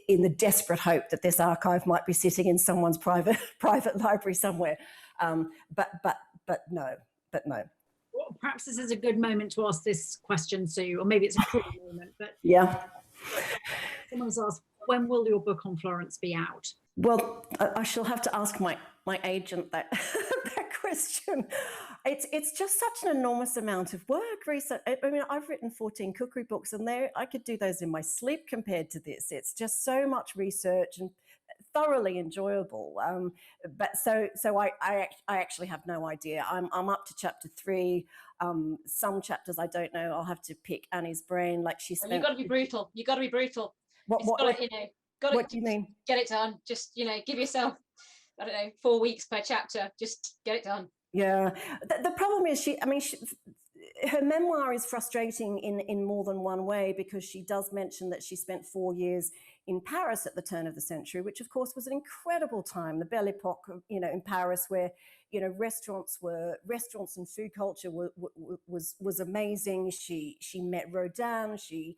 in the desperate hope that this archive might be sitting in someone's private library somewhere. But no. Well, perhaps this is a good moment to ask this question, Sue, or maybe it's a cruel moment, but yeah. Someone's asked, when will your book on Florence be out? Well, I shall have to ask my agent that that question. It's just such an enormous amount of work, research. I mean, I've written 14 cookery books, and I could do those in my sleep compared to this. It's just so much research and thoroughly enjoyable. But so I actually have no idea. I'm up to chapter 3. Some chapters I don't know. I'll have to pick Annie's brain. Like she spent. You've got to be brutal. You've got to be brutal. What do you mean? Get it done. Just, give yourself, I don't know, 4 weeks per chapter. Just get it done. Yeah. The problem is her memoir is frustrating in more than one way, because she does mention that she spent 4 years in Paris at the turn of the century, which of course was an incredible time, the Belle Epoque, in Paris, where restaurants and food culture was amazing. She met Rodin. She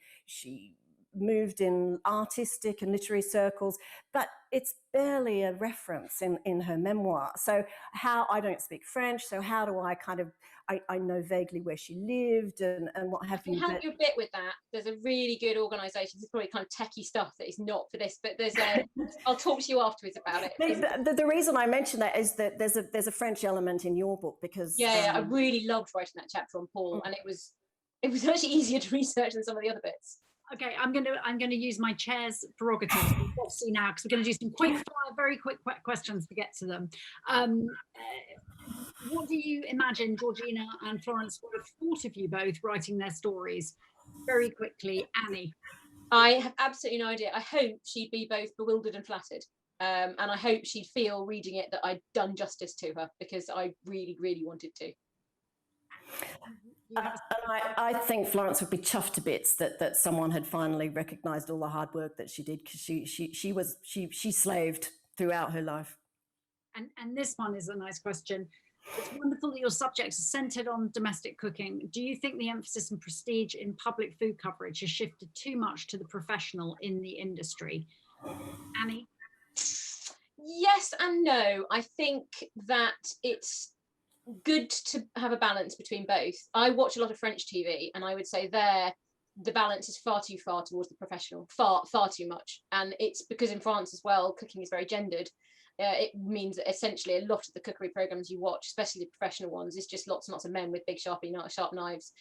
moved in artistic and literary circles, but it's barely a reference in her memoir. So I don't speak French, so how do I I know vaguely where she lived and what have you. I can help you a bit with that. There's a really good organisation. This is probably kind of techie stuff that is not for this, but there's I'll talk to you afterwards about it. The reason I mention that is that there's a French element in your book, because I really loved writing that chapter on Paul, and it was actually easier to research than some of the other bits. Okay, I'm going to use my chair's prerogatives now, because we're going to do some very quick questions to get to them. What do you imagine Georgina and Florence would have thought of you both writing their stories? Very quickly, Annie. I have absolutely no idea. I hope she'd be both bewildered and flattered. And I hope she'd feel reading it that I'd done justice to her, because I really, really wanted to. I think Florence would be chuffed to bits that someone had finally recognised all the hard work that she did, because she slaved throughout her life. And this one is a nice question. It's wonderful that your subjects are centred on domestic cooking. Do you think the emphasis and prestige in public food coverage has shifted too much to the professional in the industry? Annie? Yes and no. I think that it's good to have a balance between both. I watch a lot of French TV, and I would say there the balance is far too far towards the professional, far too much. And it's because in France as well, cooking is very gendered. It means that essentially a lot of the cookery programs you watch, especially the professional ones, is just lots and lots of men with big sharp knives.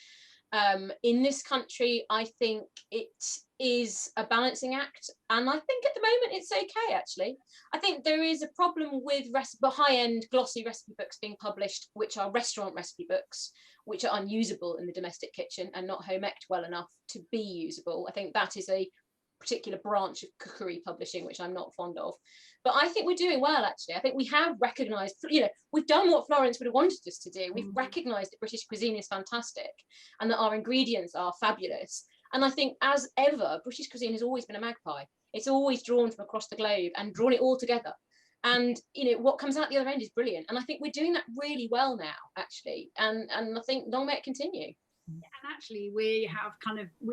In this country, I think it is a balancing act, and I think at the moment it's okay. Actually, I think there is a problem with high-end glossy recipe books being published, which are restaurant recipe books, which are unusable in the domestic kitchen and not home-eced well enough to be usable. I think that is a particular branch of cookery publishing which I'm not fond of, but I think we're doing well. Actually, I think we have recognized, we've done what Florence would have wanted us to do. We've recognized that British cuisine is fantastic and that our ingredients are fabulous. And I think, as ever, British cuisine has always been a magpie. It's always drawn from across the globe and drawn it all together, and what comes out the other end is brilliant. And I think we're doing that really well now, actually, and I think long may it continue. And actually, we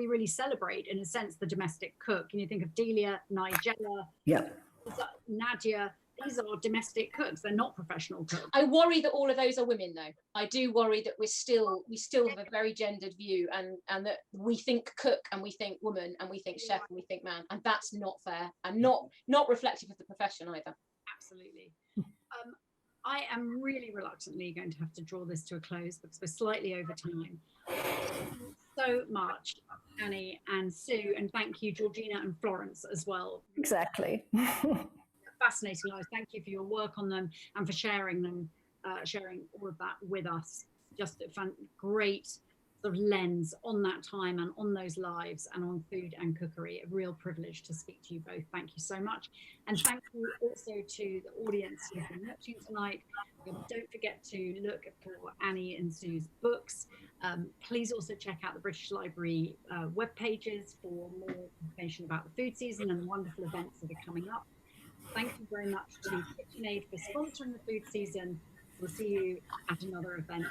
really celebrate, in a sense, the domestic cook. And you think of Delia, Nigella, Nadia. These are domestic cooks. They're not professional cooks. I worry that all of those are women, though. I do worry that we still have a very gendered view, and that we think cook and we think woman and we think chef and we think man, and that's not fair and not reflective of the profession either. Absolutely. I am really reluctantly going to have to draw this to a close because we're slightly over time. Thank you so much, Annie and Sue, and thank you, Georgina and Florence, as well. Exactly. Fascinating lives. Thank you for your work on them and for sharing them, sharing all of that with us. Just a great sort of lens on that time and on those lives and on food and cookery. A real privilege to speak to you both. Thank you so much. And thank you also to the audience who've been watching tonight. Don't forget to look for Annie and Sue's books. Please also check out the British Library web pages for more information about the food season and wonderful events that are coming up. Thank you very much to KitchenAid for sponsoring the food season. We'll see you at another event.